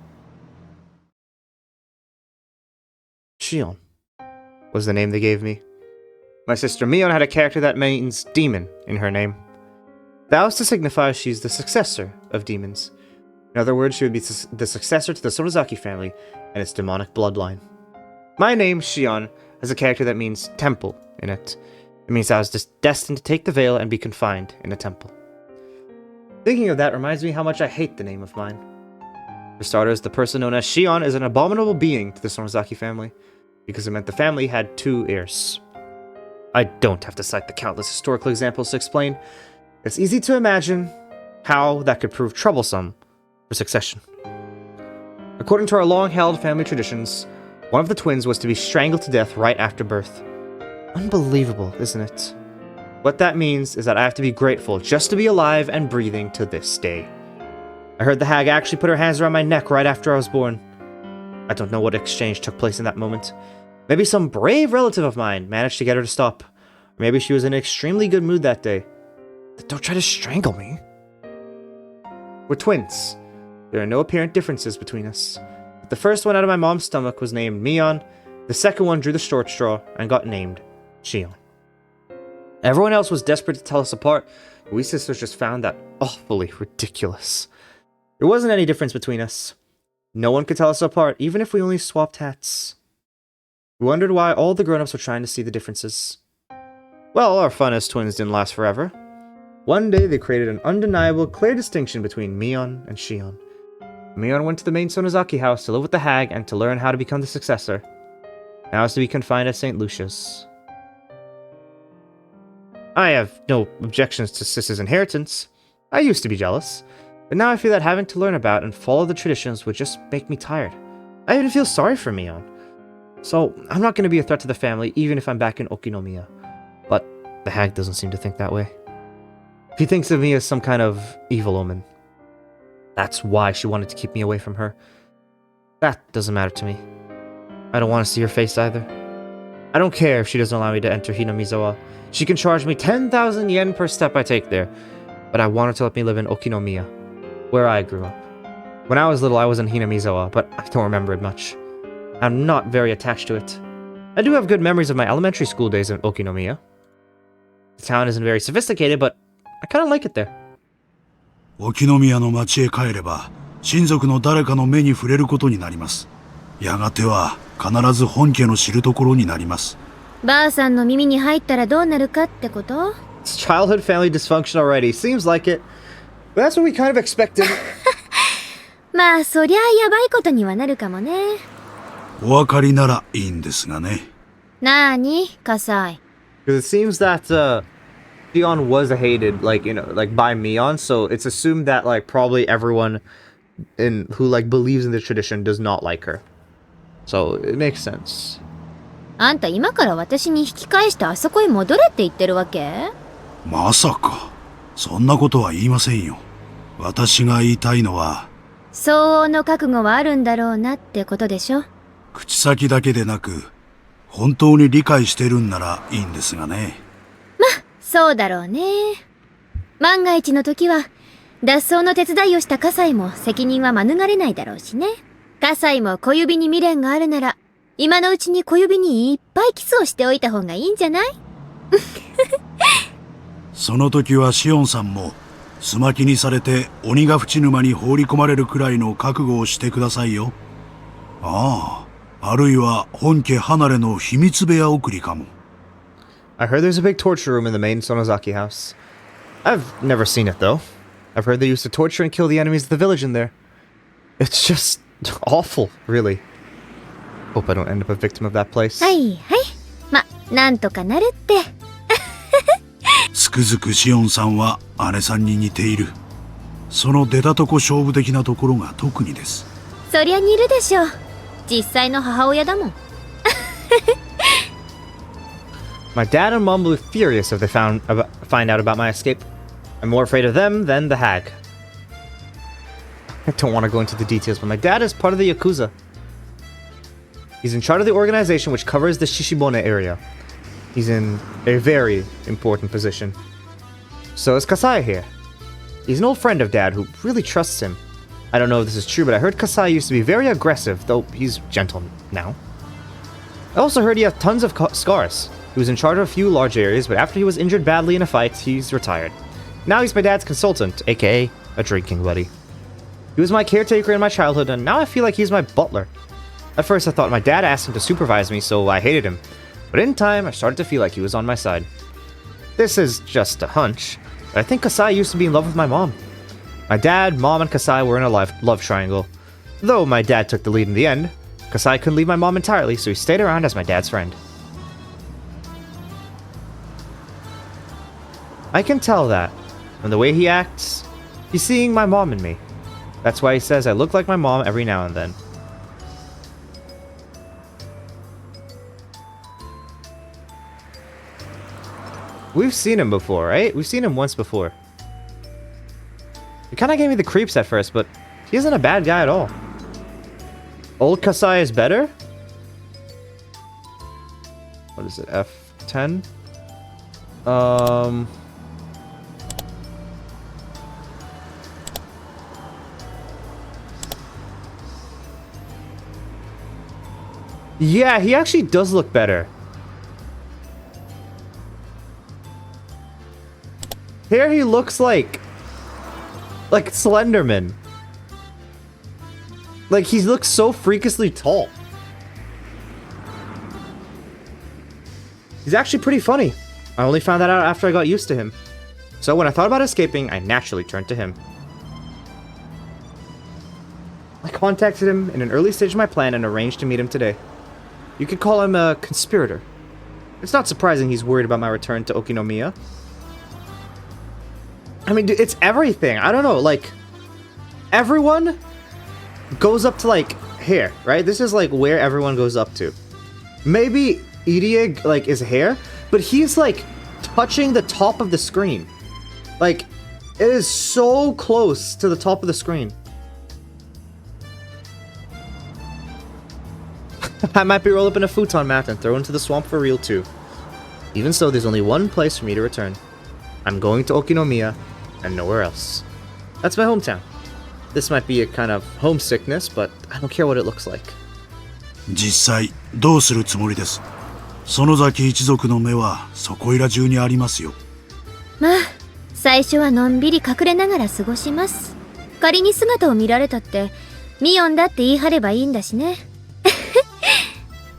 Shion was the name they gave me. My sister Mion had a character that means demon in her name. That was to signify she's the successor of demons. In other words, she would be the successor to the Sonozaki family and its demonic bloodline. My name, Shion, has a character that means temple in it. It means I was destined to take the veil and be confined in a temple. Thinking of that reminds me how much I hate the name of mine. For starters, the person known as Shion is an abominable being to the Sonozaki family, because it meant the family had 2 heirs. I don't have to cite the countless historical examples to explain. It's easy to imagine how that could prove troublesome for succession. According to our long-held family traditions, one of the twins was to be strangled to death right after birth. Unbelievable, isn't it? What that means is that I have to be grateful just to be alive and breathing to this day. I heard the hag actually put her hands around my neck right after I was born. I don't know what exchange took place in that moment. Maybe some brave relative of mine managed to get her to stop. Or maybe she was in an extremely good mood that day. Don't try to strangle me. We're twins. There are no apparent differences between us. But the first one out of my mom's stomach was named Mion. The second one drew the short straw and got named Shion. Everyone else was desperate to tell us apart. We sisters just found that awfully ridiculous. There wasn't any difference between us. No one could tell us apart, even if we only swapped hats. We wondered why all the grown-ups were trying to see the differences. Well, our fun as twins didn't last forever. One day, they created an undeniable, clear distinction between Mion and Shion. Mion went to the main Sonozaki house to live with the hag and to learn how to become the successor. Now is to be confined at St. Lucia's. I have no objections to Sis's inheritance. I used to be jealous, but now I feel that having to learn about and follow the traditions would just make me tired. I even feel sorry for Mion. So, I'm not going to be a threat to the family even if I'm back in Okinomiya. But the hag doesn't seem to think that way. She thinks of me as some kind of evil omen. That's why she wanted to keep me away from her. That doesn't matter to me. I don't want to see her face either. I don't care if she doesn't allow me to enter Hinamizawa. She can charge me 10,000 yen per step I take there. But I want her to let me live in Okinomiya, where I grew up. When I was little, I was in Hinamizawa, but I don't remember it much. I'm not very attached to it. I do have good memories of my elementary school days in Okinomiya. The town isn't very sophisticated, but I kind of like it there. 沖宮の町へ帰れば、親族の誰かの目に触れることになります。やがては必ず本家の知るところになります。ばあさんの耳に入ったらどうなるかってこと？ It's childhood family dysfunction already. Seems like it. But that's what we kind of expected. まあ、そりゃあやばいことにはなるかもね。お分かりならいいんですがね。なーに、笠井。Because it seems that, Shion was hated, like, by Mion, so it's assumed that, like, probably everyone who, like, believes in the tradition does not like her. So, it makes sense. あんた今から私に引き返してあそこへ戻れって言ってるわけ？まさか、そんなことは言いませんよ。私が言いたいのは、相応の覚悟はあるんだろうなってことでしょ。口先だけでなく、本当に理解してるんならいいんですがね。ま、そうだろうね。万が一の時は、脱走の手伝いをした葛西も責任は免れないだろうしね。葛西も小指に未練があるなら、今のうちに小指にいっぱいキスをしておいた方がいいんじゃない？その時はシオンさんも、すまきにされて鬼が淵沼に放り込まれるくらいの覚悟をしてくださいよ。ああ、あるいは本家離れの秘密部屋送りかも。I heard there's a big torture room in the main Sonozaki house. I've never seen it, though. I've heard they used to torture and kill the enemies of the village in there. It's just awful, really. Hope I don't end up a victim of that place. はいはい。ま、なんとかなるって。つくづくシオンさんは姉さんに似ている。その出たとこ勝負的なところが特にです。そりゃ似るでしょ。実際の母親だもん。My dad and mom will be furious if they find out about my escape. I'm more afraid of them than the hag. I don't want to go into the details, but my dad is part of the Yakuza. He's in charge of the organization which covers the Shishibone area. He's in a very important position. So is Kasai here. He's an old friend of Dad who really trusts him. I don't know if this is true, but I heard Kasai used to be very aggressive, though he's gentle now. I also heard he has tons of scars. He was in charge of a few large areas, but after he was injured badly in a fight, he's retired. Now he's my dad's consultant, aka a drinking buddy. He was my caretaker in my childhood, and now I feel like he's my butler. At first I thought my dad asked him to supervise me, so I hated him. But in time, I started to feel like he was on my side. This is just a hunch, but I think Kasai used to be in love with my mom. My dad, mom, and Kasai were in a love triangle. Though my dad took the lead in the end, Kasai couldn't leave my mom entirely, so he stayed around as my dad's friend. I can tell that. From the way he acts, he's seeing my mom in me. That's why he says I look like my mom every now and then. We've seen him before, right? We've seen him once before. He kind of gave me the creeps at first, but he isn't a bad guy at all. Old Kasai is better? What is it, F10? Yeah, he actually does look better. Here he looks like Slenderman. Like, he looks so freakishly tall. He's actually pretty funny. I only found that out after I got used to him. So when I thought about escaping, I naturally turned to him. I contacted him in an early stage of my plan and arranged to meet him today. You could call him a conspirator. It's not surprising he's worried about my return to Okinomiya. I mean, dude, it's everything. I don't know, like, everyone goes up to, like, here, right? This is, like, where everyone goes up to. Maybe Irie, like, is here, but he's, like, touching the top of the screen. Like, it is so close to the top of the screen. I might be rolled up in a futon mat and thrown into the swamp for real, too. Even so, there's only one place for me to return. I'm going to Okinomiya, and nowhere else. That's my hometown. This might be a kind of homesickness, but I don't care what it looks like. 実際どうするつもりです。園崎一族の目はそこいら中にありますよ。まあ、最初はのんびり隠れながら過ごします。仮に姿を見られたって、ミヨンだって言い張ればいいんだしね。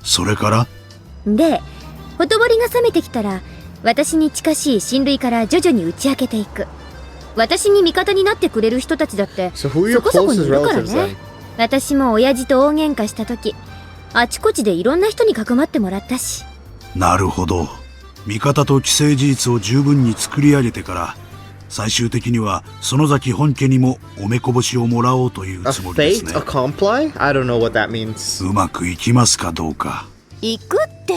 それからで、ほとぼりが冷めてきたら、私に近しい親類から徐々に打ち明けていく。私に味方になってくれる人たちだって、そこそこにいるからね。私も親父と大喧嘩した時、あちこちでいろんな人にかくまってもらったし。なるほど。味方と既成事実を十分に作り上げてから、最終的には園崎本家にもおめこぼしをもらおうというつもりですね。A comply? I don't know what that means. うまくいきますかどうか。行くって。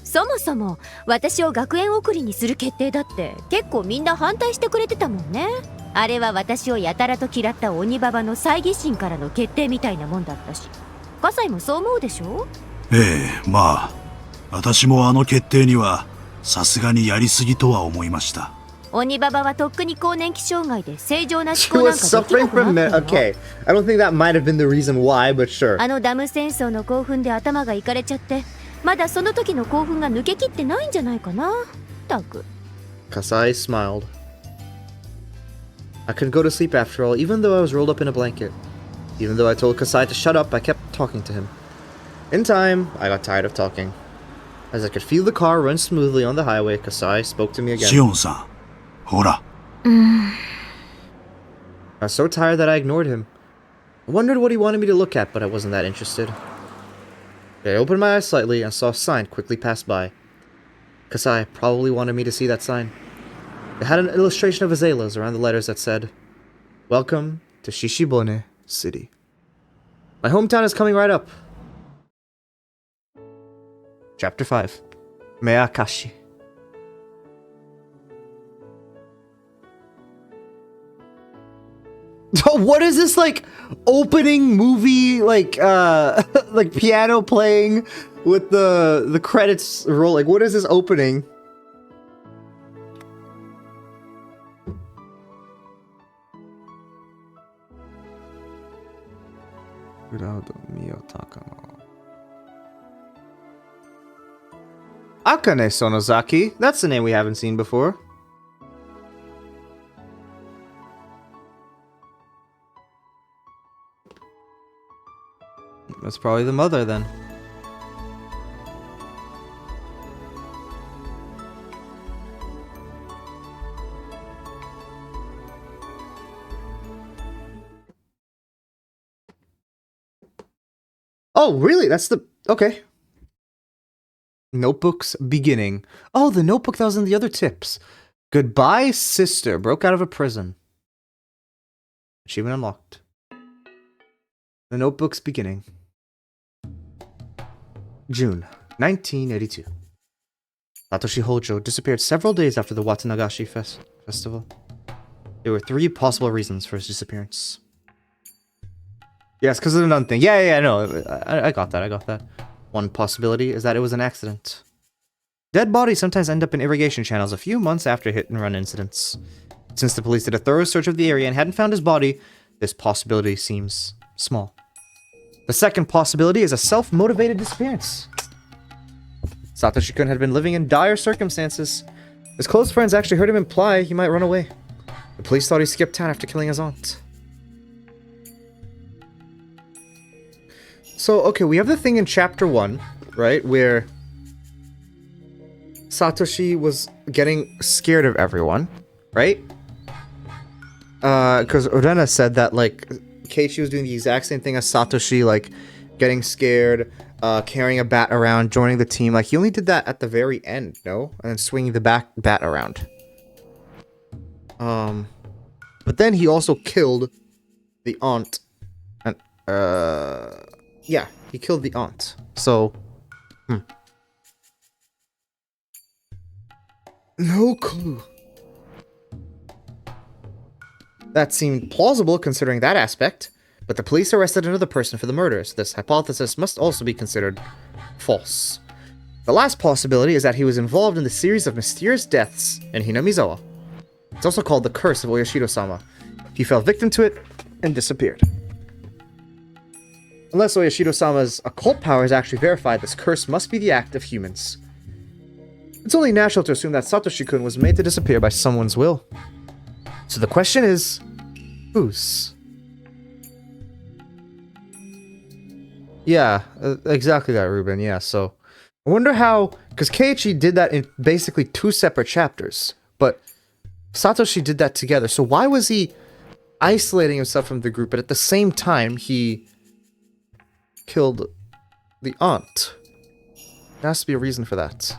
そもそも私を学園送りにする決定だって結構みんな反対してくれてたもんね。あれは私をやたらと嫌った鬼ババの猜疑心からの決定みたいなもんだったし、葛西もそう思うでしょ。ええ、まあ私もあの決定にはさすがにやりすぎとは思いました。鬼ババはとっくに更年期障害で正常な思考なんかできなくなったの。Okay, I don't think that might have been the reason why, but sure. あのダム戦争の興奮で頭がいかれちゃって、まだその時の興奮が抜けきってないんじゃないかな。たく。Kasai smiled. I couldn't go to sleep after all, even though I was rolled up in a blanket. Even though I told Kasai to shut up, I kept talking to him. In time, I got tired of talking. As I could feel the car run smoothly on the highway, Kasai spoke to me シ again. オンさん、ほら、 I was so tired that I ignored him. I wondered what he wanted me to look at, but I wasn't that interested. I opened my eyes slightly and saw a sign quickly pass by. Kasai probably wanted me to see that sign. It had an illustration of azaleas around the letters that said, "Welcome to Shishibone City." My hometown is coming right up. Chapter 5. Meakashi. What is this, like, opening movie, like, like piano playing with the credits roll? Like, what is this opening? Akane Sonozaki. That's the name we haven't seen before. That's probably the mother then. Oh, really? That's the... Okay. Notebook's beginning. Oh, the notebook that was in the other tips. Goodbye, sister. Broke out of a prison. Achievement unlocked. The notebook's beginning. June 1982. Satoshi Hojo disappeared several days after the Watanagashi festival. There were 3 possible reasons for his disappearance. Yes, because of the nun thing. Yeah, no. I got that. One possibility is that it was an accident. Dead bodies sometimes end up in irrigation channels a few months after hit-and-run incidents. Since the police did a thorough search of the area and hadn't found his body, this possibility seems small. The second possibility is a self-motivated disappearance. Satoshi-kun had been living in dire circumstances. His close friends actually heard him imply he might run away. The police thought he skipped town after killing his aunt. So, okay, we have the thing in chapter 1, right, where Satoshi was getting scared of everyone, right? Because Urena said that, like, Keiichi was doing the exact same thing as Satoshi, like, getting scared, carrying a bat around, joining the team. Like, he only did that at the very end, no? And then swinging the bat around. But then he also killed the aunt. And, yeah, he killed the aunt. So, no clue. That seemed plausible considering that aspect, but the police arrested another person for the murders. This hypothesis must also be considered false. The last possibility is that he was involved in the series of mysterious deaths in Hinamizawa. It's also called the Curse of Oyashiro-sama. He fell victim to it and disappeared. Unless Oyashiro-sama's occult powers actually verified, this curse must be the act of humans. It's only natural to assume that Satoshi-kun was made to disappear by someone's will. So the question is, whose? Yeah, exactly that, Ruben. Yeah, so I wonder how, because Keiichi did that in basically 2 separate chapters, but Satoshi did that together. So why was he isolating himself from the group, but at the same time he killed the aunt? There has to be a reason for that.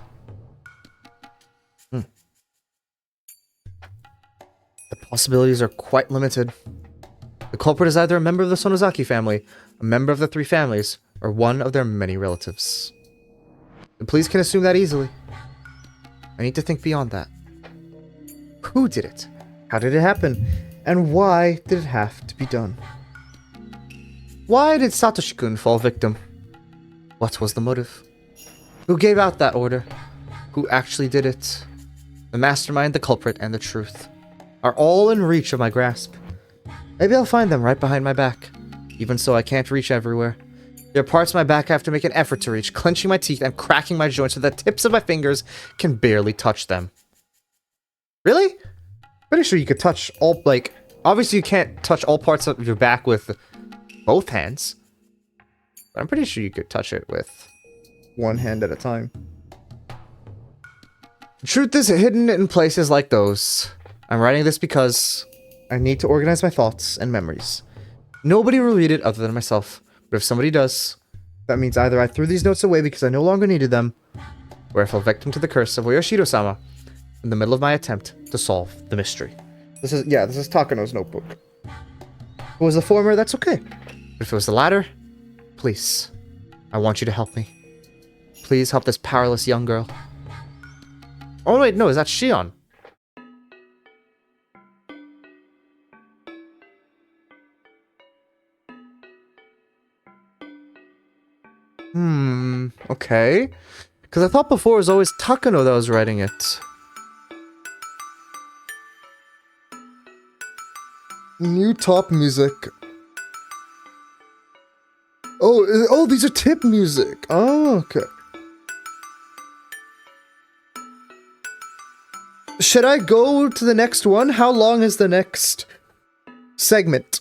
The possibilities are quite limited. The culprit is either a member of the Sonozaki family, a member of the 3 families, or one of their many relatives. The police can assume that easily. I need to think beyond that. Who did it? How did it happen? And why did it have to be done? Why did Satoshi-kun fall victim? What was the motive? Who gave out that order? Who actually did it? The mastermind, the culprit, and the truth are all in reach of my grasp. Maybe I'll find them right behind my back. Even so, I can't reach everywhere. There are parts of my back I have to make an effort to reach, clenching my teeth and cracking my joints so the tips of my fingers can barely touch them. Really? Pretty sure you could touch all, like, obviously you can't touch all parts of your back with both hands. But I'm pretty sure you could touch it with one hand at a time. Truth is hidden in places like those. I'm writing this because I need to organize my thoughts and memories. Nobody will read it other than myself, but if somebody does, that means either I threw these notes away because I no longer needed them, or I fell victim to the curse of Oyashiro-sama in the middle of my attempt to solve the mystery. This is Takano's notebook. If it was the former, that's okay. But if it was the latter, please, I want you to help me. Please help this powerless young girl. Oh wait, no, is that Shion? Okay. Because I thought before it was always Takano that was writing it. New top music. Oh, these are tip music. Oh, okay. Should I go to the next one? How long is the next segment?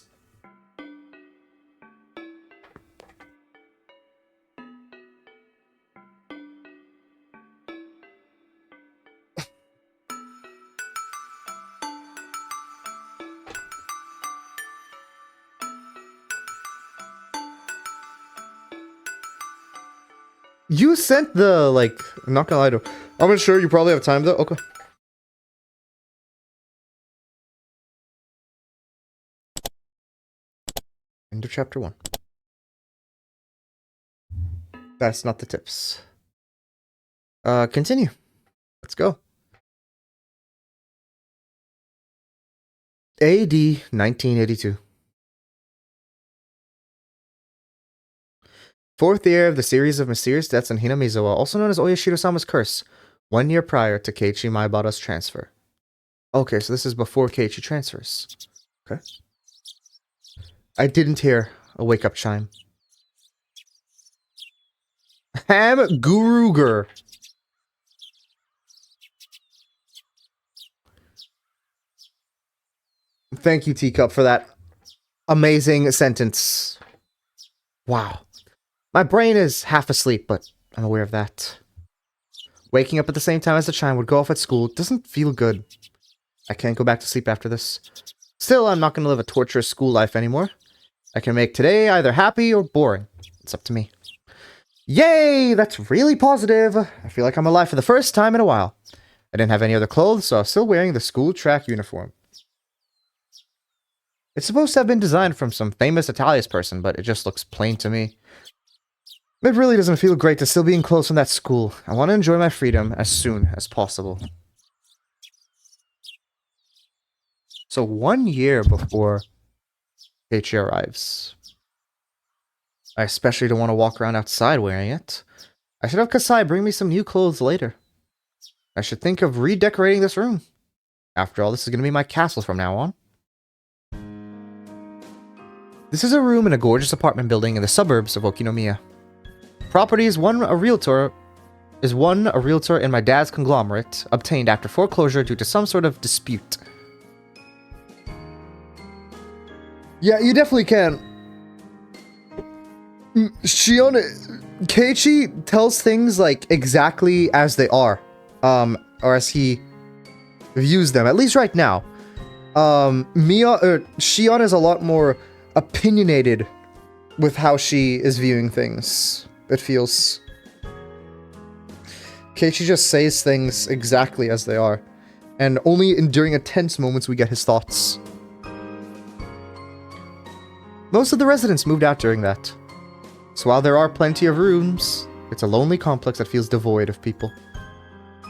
You sent the, like, I'm not gonna lie to you. I'm sure you probably have time though. Okay. End of chapter 1. That's not the tips. Continue. Let's go. AD 1982. Fourth year of the series of mysterious deaths in Hinamizawa, also known as Oyashiro-sama's curse, 1 year prior to Keiichi Maebara's transfer. Okay, so this is before Keiichi transfers. Okay. I didn't hear a wake-up chime. Ham Guruger. Thank you, Teacup, for that amazing sentence. Wow. My brain is half asleep, but I'm aware of that. Waking up at the same time as the chime would go off at school doesn't feel good. I can't go back to sleep after this. Still, I'm not going to live a torturous school life anymore. I can make today either happy or boring. It's up to me. Yay! That's really positive. I feel like I'm alive for the first time in a while. I didn't have any other clothes, so I was still wearing the school track uniform. It's supposed to have been designed from some famous Italian person, but it just looks plain to me. It really doesn't feel great to still be in clothes from that school. I want to enjoy my freedom as soon as possible. So 1 year before Keiichi arrives. I especially don't want to walk around outside wearing it. I should have Kasai bring me some new clothes later. I should think of redecorating this room. After all, this is going to be my castle from now on. This is a room in a gorgeous apartment building in the suburbs of Okinomiya. Property is one a realtor in my dad's conglomerate, obtained after foreclosure due to some sort of dispute. Yeah, you definitely can. Keiichi tells things like exactly as they are, or as he views them, at least right now. Shion is a lot more opinionated with how she is viewing things. It feels. Keiichi just says things exactly as they are, and only during intense moments we get his thoughts. Most of the residents moved out during that. So while there are plenty of rooms, it's a lonely complex that feels devoid of people.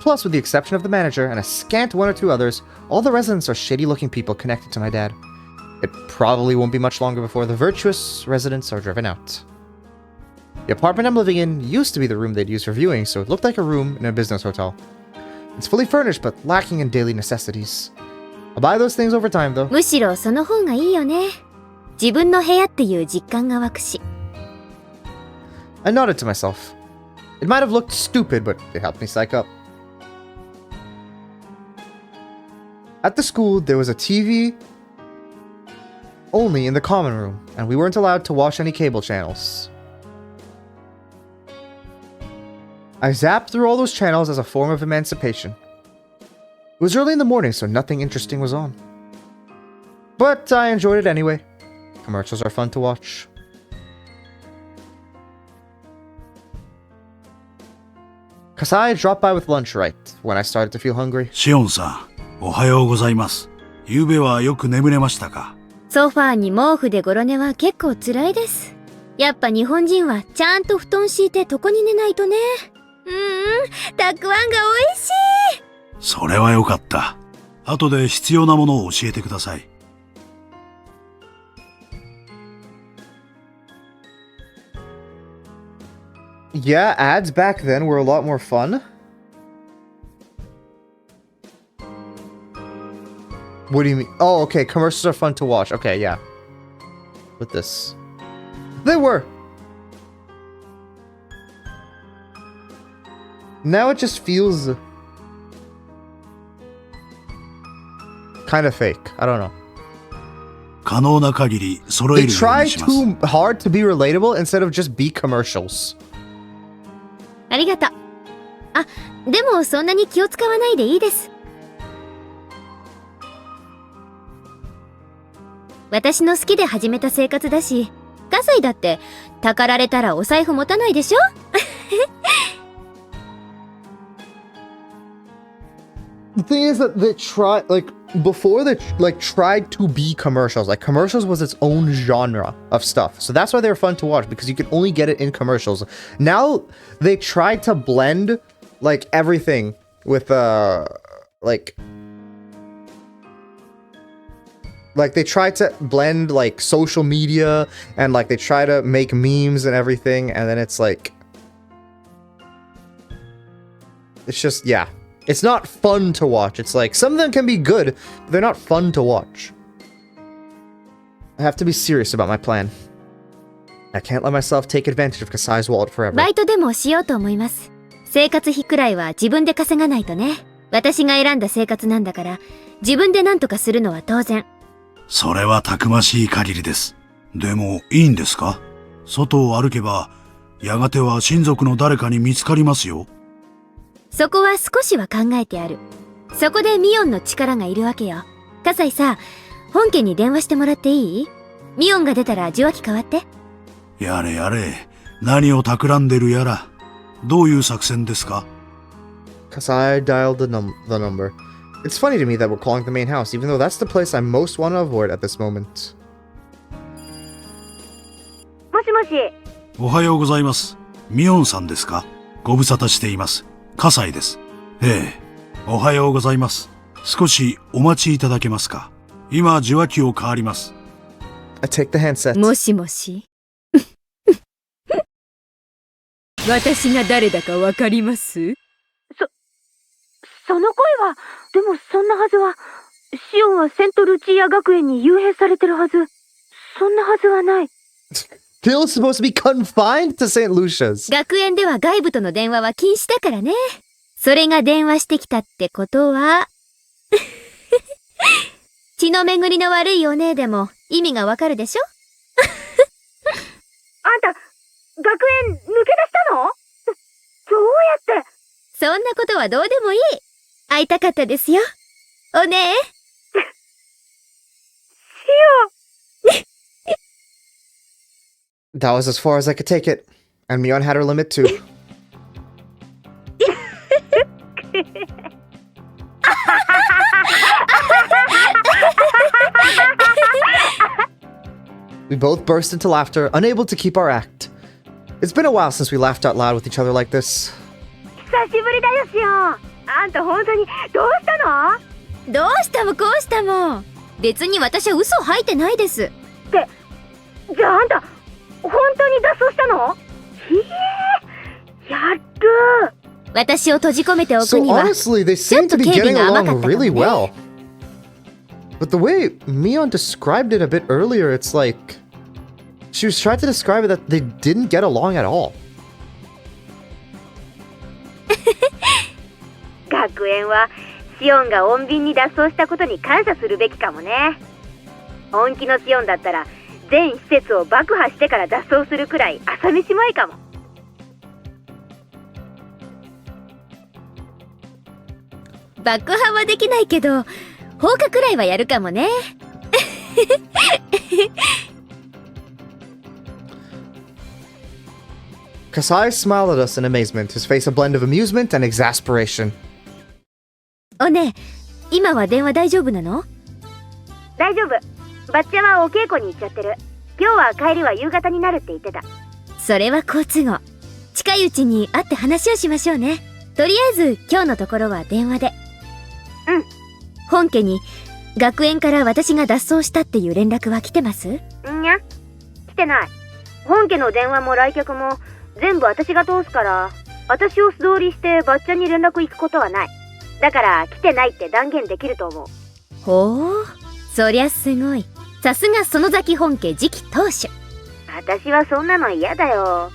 Plus, with the exception of the manager and a scant one or two others, all the residents are shady-looking people connected to my dad. It probably won't be much longer before the virtuous residents are driven out. The apartment I'm living in used to be the room they'd use for viewing, so it looked like a room in a business hotel. It's fully furnished, but lacking in daily necessities. I'll buy those things over time, though. むしろその方がいいよね。自分の部屋っていう実感が湧くし。I nodded to myself. It might have looked stupid, but it helped me psych up. At the school, there was a TV only in the common room, and we weren't allowed to watch any cable channels. I zapped through all those channels as a form of emancipation. was early in the morning, so nothing interesting was on. But I enjoyed it anyway. Commercials are fun to watch. Kasai dropped by with lunch right when I started to feel hungry. シオンさん、おはようございます。昨夜はよく眠れましたか？ソファーに毛布でゴロ寝は結構辛いです。やっぱ日本人はちゃんと布団敷いて床に寝ないとね。たくあんが美味しい。それはよかった。後で必要なものを教えてください。Yeah, ads back then were a lot more fun. What do you mean? Oh, okay, commercials are fun to watch. Okay, yeah. With this. They were! Now it just feels... kind of fake. I don't know. 可能な限り揃え They るよう try にします。 too hard to be relatable instead of just be commercials. ありがとう。あ、でもそんなに気を使わないでいいです。私の好きで始めた生活だし、葛西だってたかられたらお財布持たないでしょThe thing is that they try, like, before they, like, tried to be commercials. Like, commercials was its own genre of stuff. So that's why they were fun to watch, because you could only get it in commercials. Now, they tried to blend, like, everything with, like, they tried to blend, like, social media, and, like, they try to make memes and everything, and then it's, like... It's just, yeah. It's not fun to watch. It's like, some of them can be good, but they're not fun to watch. I have to be serious about my plan. I can't let myself take advantage of Kasai's wallet forever. バイトでもしようと思います。生活費くらいは自分で稼がないとね。私が選んだ生活なんだから、自分で何とかするのは当然。それはたくましい限りです。でもいいんですか？外を歩けば、やがては親族の誰かに見つかりますよ。そこは少しは考えてある。そこでミオンの力がいるわけよ。葛西さ、本家に電話してもらっていい？ミオンが出たら受話器変わって。やれやれ、何を企んでるやら。どういう作戦ですか？ Kasai dialed the number. It's funny to me that we're calling the main house, even though that's the place I most want to avoid at this moment. もしもし。おはようございます。ミオンさんですか？ご無沙汰しています。葛西です。ええ、おはようございます。少しお待ちいただけますか？今、受話器を代わります。I take the handset. もしもし。私が誰だかわかります？その声は、でもそんなはずは、シオンはセントルチーア学園に幽閉されてるはず。そんなはずはない。Phil's supposed to be confined to St. Lucia's. 学園では外部との電話は禁止だからね。それが電話してきたってことは、血の巡りの悪いお姉でも意味がわかるでしょあんた、学園抜け出したの？どうやって？そんなことはどうでもいい。会いたかったですよ。お姉。That was as far as I could take it. And Mion had her limit too. We both burst into laughter, unable to keep our act. It's been a while since we laughed out loud with each other like this. 久しぶりだよ、シオン。あんた本当にどうしたの？どうしたもこうしたも。別に私は嘘吐いてないです。じゃああんた、本当に脱走したの？やる。私を閉じ込めておく So には、 honestly, they seem to be getting along really well. But the way Mion described it a bit earlier, it's like... She was trying to describe it that they didn't get along at all. 学園はシオンが穏便に脱走したことに感謝するべきかもね。本気のシオンだったら全施設を爆破してから脱走するくらい朝飯前かも。爆破はできないけど、放火くらいはやるかもね。Kasai smiled at us in amazement, his face a blend of amusement and exasperation. おね、今は電話大丈夫なの？大丈夫。バッチャはお稽古に行っちゃってる。今日は帰りは夕方になるって言ってた。それは好都合。近いうちに会って話をしましょうね。とりあえず今日のところは電話で。うん。本家に学園から私が脱走したっていう連絡は来てます？んや、来てない。本家の電話も来客も全部私が通すから、私を素通りしてバッチャに連絡行くことはない。だから来てないって断言できると思う。ほう、そりゃすごい。さすが園崎本家次期当主。私はそんなの嫌だよ。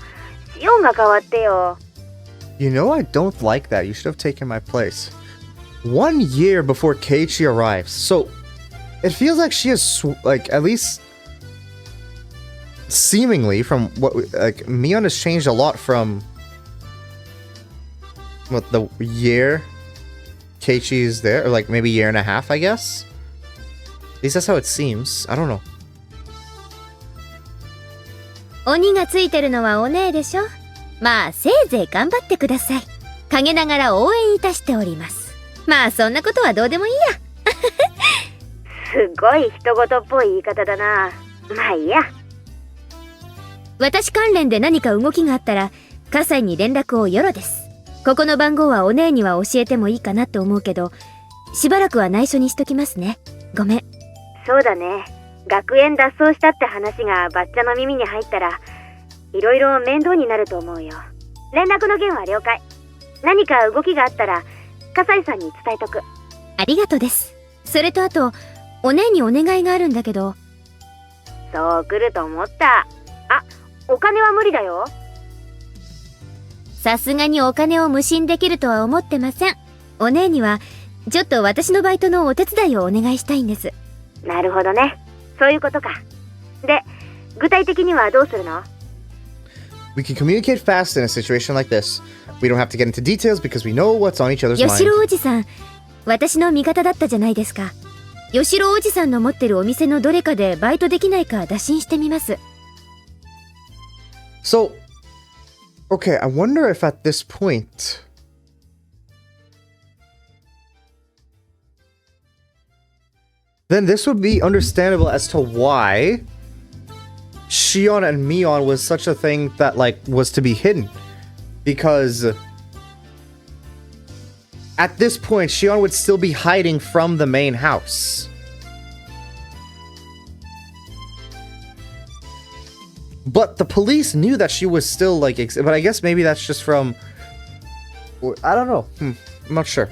シオンが変わってよ。You know, I don't like that. You should have taken my place. 1 year before Keiichi arrives. So, it feels like she is, like, at least seemingly from what, like, Mion has changed a lot from, what, the year Keiichi is there? Or, like, maybe 1.5 years, I guess? At least that's how it seems. I don't know. 鬼がついてるのはお姉でしょ。まあせいぜい頑張ってください。陰ながら応援いたしております。まあそんなことはどうでもいいや。すごい人事っぽい言い方だな。まあいいや。私関連で何か動きがあったら葛西に連絡をよろです。ここの番号はお姉には教えてもいいかなと思うけど、しばらくは内緒にしときますね。ごめん。そうだね。学園脱走したって話がバッチャの耳に入ったらいろいろ面倒になると思うよ。連絡の件は了解。何か動きがあったら葛西さんに伝えとく。ありがとうです。それとあとお姉にお願いがあるんだけど。そう来ると思った。あ、お金は無理だよ。さすがにお金を無心できるとは思ってません。お姉にはちょっと私のバイトのお手伝いをお願いしたいんです。なるほどね。そういうことか。で、具体的にはどうするの？ We can communicate fast in a situation like this. We don't have to get into details because we know what's on each other's 吉 mind. 郎おじさん、私の味方だったじゃないですか。吉郎おじさんの持ってるお店のどれかでバイトできないか打診してみます。So, okay, I wonder if at this point... Then this would be understandable as to why Shion and Mion was such a thing that, like, was to be hidden. Because at this point, Shion would still be hiding from the main house. But the police knew that she was still, like, but I guess maybe that's just from... I don't know. I'm not sure.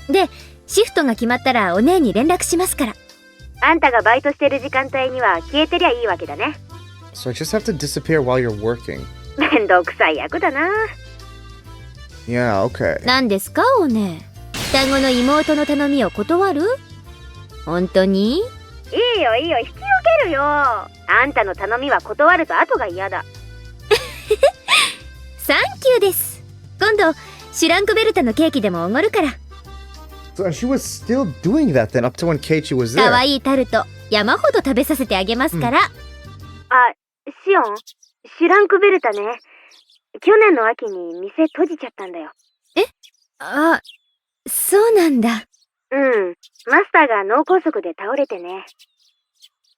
で、シフトが決まったらお姉に連絡しますから。あんたがバイトしてる時間帯には消えてりゃいいわけだね。So I just have to disappear while you're working. めんどくさい役だな。Yeah, okay. 何ですかお姉。双子の妹の頼みを断る？本当に？いいよいいよ、引き受けるよ。あんたの頼みは断ると後が嫌だ。サンキューです。今度シュランクベルタのケーキでもおごるから。So she was still doing that then up to when Keiichi was か there. わいいタルト山ほど食べさせてあげますから。あ、シオン、シュランクベルタね。去年の秋に店閉じちゃったんだよ。あ、そうなんだ。うん、マスターが脳梗塞で倒れてね。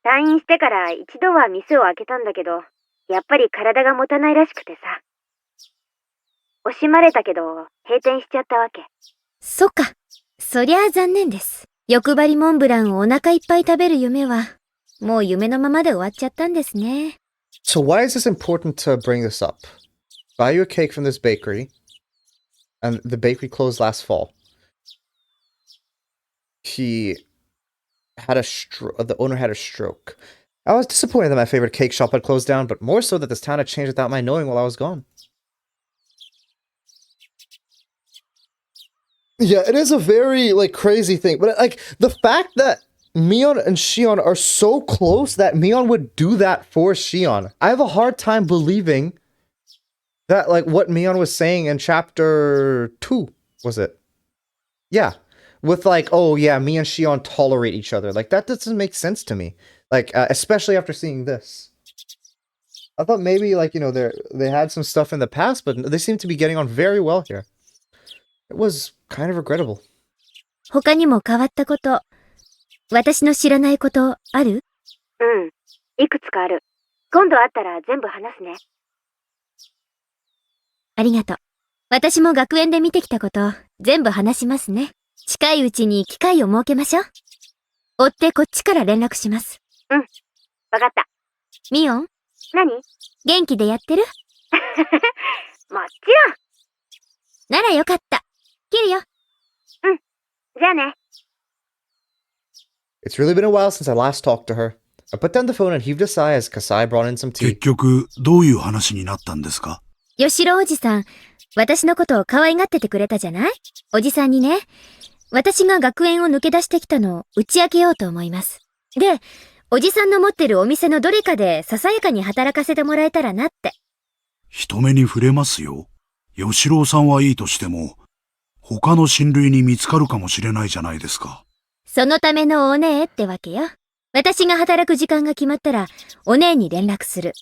退院してから一度は店を開けたんだけど、やっぱり体が持たないらしくてさ。惜しまれたけど閉店しちゃったわけ。そっか。そりゃあ残念です。欲張りモンブランをお腹いっぱい食べる夢は、もう夢のままで終わっちゃったんですね。So why is this important to bring this up? Buy you a cake from this bakery, and the bakery closed last fall. He had a the owner had a stroke. I was disappointed that my favorite cake shop had closed down, but more so that this town had changed without my knowing while I was gone. Yeah, it is a very, like, crazy thing. But, like, the fact that Mion and Shion are so close that Mion would do that for Shion. I have a hard time believing that, like, what Mion was saying in chapter 2, was it? Yeah. With like, oh yeah, me and Shion tolerate each other. Like, that doesn't make sense to me. Like, especially after seeing this. I thought maybe, like, you know, they had some stuff in the past, but they seem to be getting on very well here. It was kind of regrettable. 他にも変わったこと、私の知らないことある？うん。いくつかある。今度会ったら全部話すね。ありがとう。私も学園で見てきたこと、全部話しますね。近いうちに機会を設けましょう。追ってこっちから連絡します。うん。わかった。ミオン？何？元気でやってる？もちろん。ならよかった。切るよ。うん。じゃあね。It's really been a while since I last talked to her. I put down the phone and heaved a sigh as Kasai brought in some 結 tea. 局、どういう話になったんですか？吉郎おじさん、私のことを可愛がっててくれたじゃない？おじさんにね、私が学園を抜け出してきたのを打ち明けようと思います。で、おじさんの持ってるお店のどれかでささやかに働かせてもらえたらなって。人目に触れますよ。吉郎さんはいいとしても、他の親類に見つかるかもしれないじゃないですか。そのためのお姉ってわけよ。私が働く時間が決まったら、お姉に連絡する。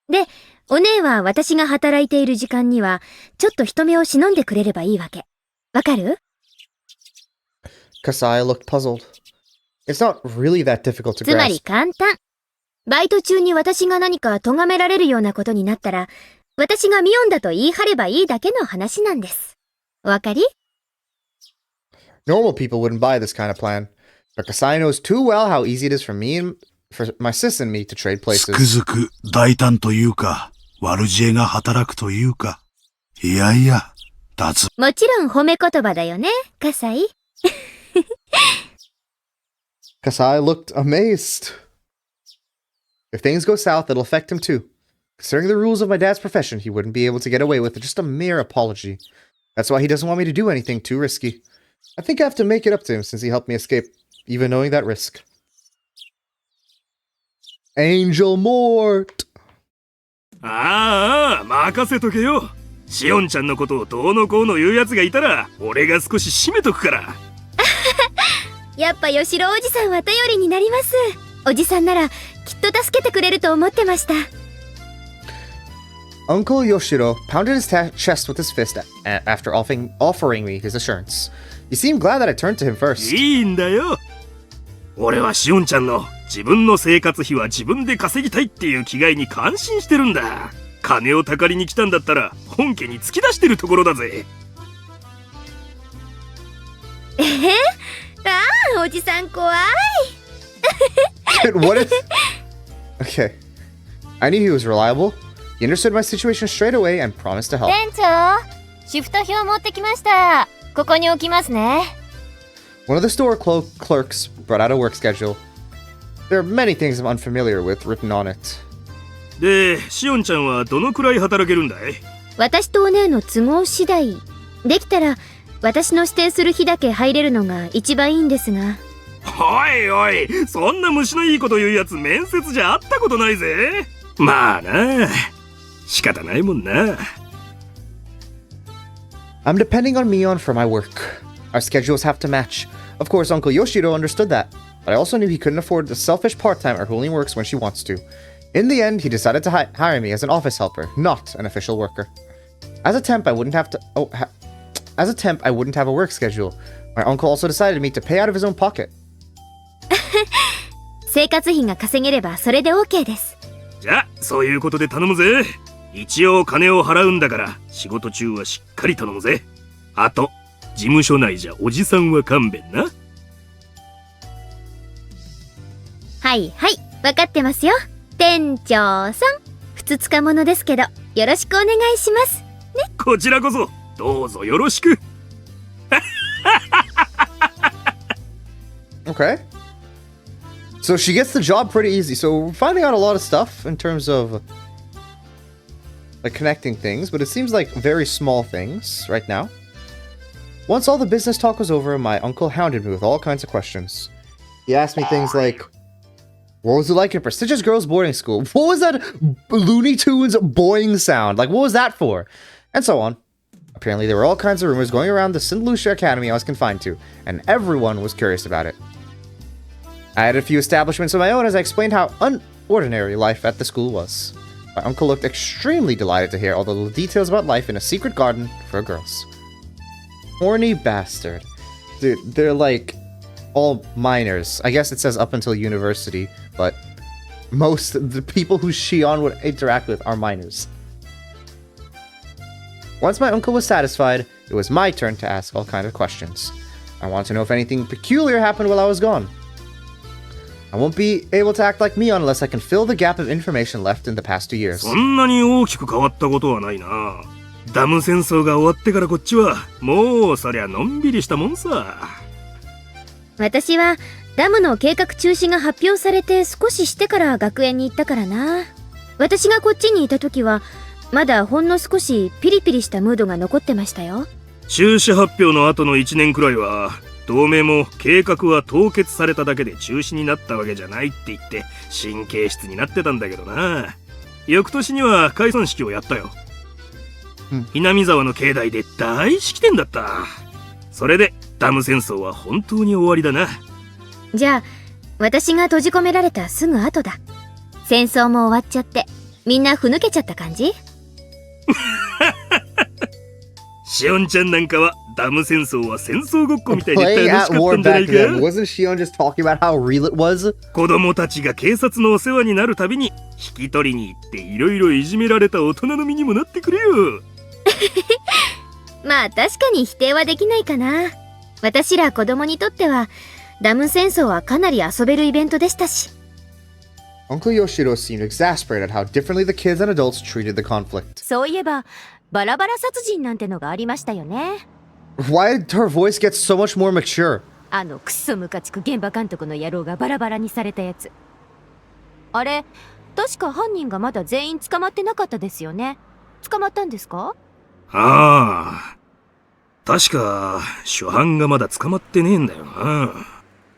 で、お姉は私が働いている時間には、ちょっと人目を忍んでくれればいいわけ。わかる？ Kasai looked puzzled. It's not really that difficult to つまり grasp. 簡単。バイト中に私が何か咎められるようなことになったら、私がミオンだと言い張ればいいだけの話なんです。おわかり？ Normal people wouldn't buy this kind of plan. But Kasai knows too well how easy it is for my sis and me to trade つく places. づく大胆というか、悪知恵が働くというか。いやいや、脱。もちろん褒め言葉だよね、カサイ。Kasai looked amazed. If things go south, it'll affect him too. Considering the rules of my dad's profession, he wouldn't be able to get away with just a mere apology. That's why he doesn't want me to do anything too risky. I think I have to make it up to him since he helped me escape, even knowing that risk. Angel Mort! ああ、任せとけよ。しおんちゃんのことをどうのこうの言うやつがいたら、俺が少し締めとくから。やっぱ吉郎おじさんは頼りになります。おじさんならきっと助けてくれると思ってました。Uncle Yoshiro pounded his chest with his fist after offering me his assurance. He seemed glad that I turned to him first. いいんだよ。俺はしおんちゃんの自分の生活費は自分で稼ぎたいっていう気概に感心してるんだ。金をたかりに来たんだったら本家に突き出してるところだぜ。ああ、おじさん怖い。What if... Okay. I knew he was reliable. He understood my situation straight away and promised to help. 店長、シフト表持ってきました。ここに置きますね。One of the store clerks brought out a work schedule. There are many things I'm unfamiliar with written on it. で、しおんちゃんはどのくらい働けるんだい？私とお姉の都合次第。できたら私の指定する日だけ入れるのが一番いいんですが。おいおい、そんな虫のいいこと言うやつ面接じゃ会ったことないぜ。まあな、仕方ないもんな。I'm depending on Mion for my work. Our schedules have to match. Of course, Uncle Yoshiro understood that, but I also knew he couldn't afford the selfish part-timer who only works when she wants to. In the end, he decided to hire me as an office helper, not an official worker. As a temp, I wouldn't have a work schedule. My uncle also decided me to pay out of his own pocket. 生活費が稼げればそれで OK です。じゃあ、そういうことで頼むぜ。一応金を払うんだから、仕事中はしっかり頼むぜ。あと、事務所内じゃおじさんは勘弁な。はいはい、わかってますよ。店長さん、ふつつか者ですけど、よろしくお願いします。ね。こちらこそ、どうぞよろしく。Okay. So she gets the job pretty easy. So we're finding out a lot of stuff in terms of like connecting things, but it seems like very small things right now. Once all the business talk was over, my uncle hounded me with all kinds of questions. He asked me things like, what was it like in prestigious girls' boarding school? What was that Looney Tunes boing sound? Like, what was that for? And so on. Apparently there were all kinds of rumors going around the St. Lucia Academy I was confined to, and everyone was curious about it. I had a few establishments of my own as I explained how unordinary life at the school was. My uncle looked extremely delighted to hear all the little details about life in a secret garden for girls. Horny bastard. Dude, they're like all minors. I guess it says up until university, but most of the people who Shion would interact with are minors. Once my uncle was satisfied, it was my turn to ask all kinds of questions. I wanted to know if anything peculiar happened while I was gone. I won't be able to act like me unless I can fill the gap of information left in the past 2 years. そんなに大きく変わったことはないな。ダム戦争が終わってからこっちはもうそりゃのんびりしたもんさ。私はダムの計画中止が発表されて少ししてから学園に行ったからな。私がこっちにいた時はまだほんの少しピリピリしたムードが残ってましたよ。中止発表の後の1年くらいは同盟も計画は凍結されただけで中止になったわけじゃないって言って神経質になってたんだけどな。翌年には解散式をやったよ。ひなみ沢の境内で大式典だった。それでダム戦争は本当に終わりだな。じゃあ私が閉じ込められたすぐ後だ。戦争も終わっちゃってみんなふぬけちゃった感じ？しおんちゃんなんかはダム戦争は戦争ごっこみたいに Playing 楽し at かった war んじゃない back か。 then. Wasn't Shion just talking about how real it was? 子供たちが警察のお世話になるたびに引き取りに行っていろいろいじめられた大人の身にもなってくれよ。まあ確かに否定はできないかな。私ら子供にとってはダム戦争はかなり遊べるイベントでしたし。Uncle Yoshiro seemed exasperated at how differently the kids and adults treated the conflict. そういえばバラバラ殺人なんてのがありましたよね。 Why did her voice get so much more mature? あのくっそムカつく現場監督の野郎がバラバラにされたやつ。あれ確か犯人がまだ全員捕まってなかったですよね。捕まったんですか？ああ、確か初犯がまだ捕まってねえんだよな。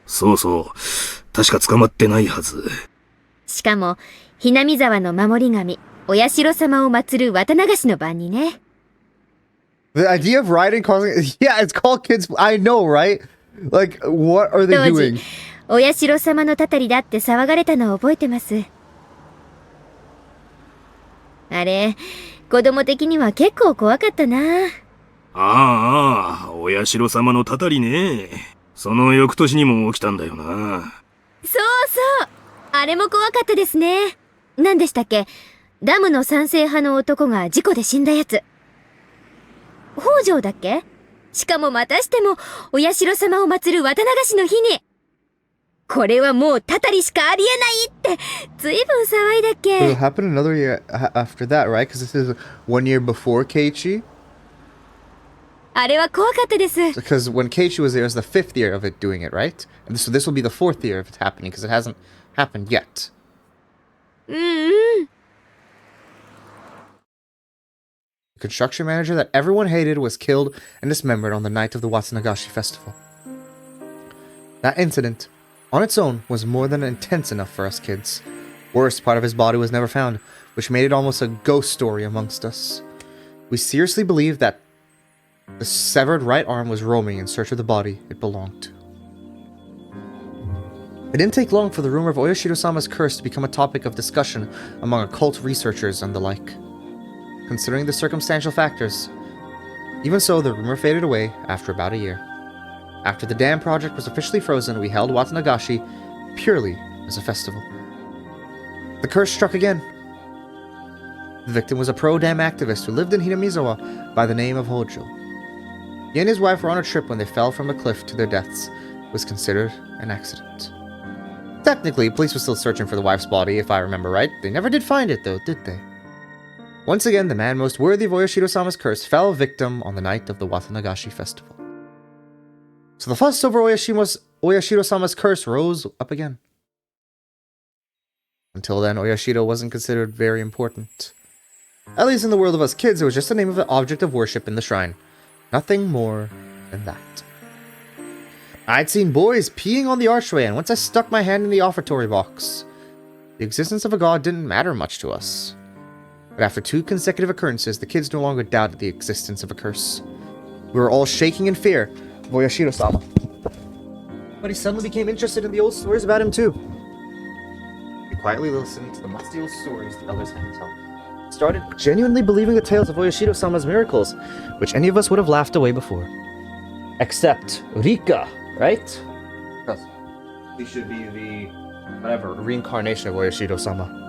そうそう、確か捕まってないはず。しかもひなみ沢の守り神お社様を祀る綿流しの番にね。 The idea of rioting causing... Yeah, it's called kids... I know, right? Like, what are they 当 doing? 時お社様のたたりだって騒がれたのを覚えてます。あれ子供的には結構怖かったな。ああ、お社様のたたりね。その翌年にも起きたんだよな。そうそうあれも怖かったですね。何でしたっけ？ダムの賛成派の男が事故で死んだやつ。北条だっけ？しかもまたしてもお社様を祀る綿流しの日に。これはもうたたりしかありえないってずいぶん騒いだっ It け。 happened another year after that, right? Because this is 1 year before Keiichi. あれは怖かったです。 Because when Keiichi was there, it was the 5th year of it doing it, right? And so this will be the 4th year of it happening, because it hasn't happened yet. うんうん。 The construction manager that everyone hated was killed and dismembered on the night of the Watsunagashi festival. That incident, on its own, was more than intense enough for us kids. Worst part of his body was never found, which made it almost a ghost story amongst us. We seriously believed that the severed right arm was roaming in search of the body it belonged to. It didn't take long for the rumor of Oyashiro-sama's curse to become a topic of discussion among occult researchers and the like. Considering the circumstantial factors, even so, the rumor faded away after about a year. After the dam project was officially frozen, we held Watsunagashi purely as a festival. The curse struck again. The victim was a pro-dam activist who lived in Hinamizawa by the name of Hojo. He and his wife were on a trip when they fell from a cliff to their deaths. It was considered an accident. Technically, police were still searching for the wife's body, if I remember right. They never did find it, though, did they? Once again, the man most worthy of Oyashiro-sama's curse fell victim on the night of the Watsunagashi festival. So the fuss over Oyashiro-sama's curse rose up again. Until then, Oyashiro wasn't considered very important. At least in the world of us kids, it was just the name of an object of worship in the shrine. Nothing more than that. I'd seen boys peeing on the archway, and once I stuck my hand in the offertory box, the existence of a god didn't matter much to us. But after 2 consecutive occurrences, the kids no longer doubted the existence of a curse. We were all shaking in fear of Oyashiro-sama. But he suddenly became interested in the old stories about him too. He quietly listened to the musty old stories the elders had to tell. He started genuinely believing the tales of Oyashiro-sama's miracles, which any of us would have laughed away before. Except Rika, right? He should be the, whatever, reincarnation of Oyashiro-sama.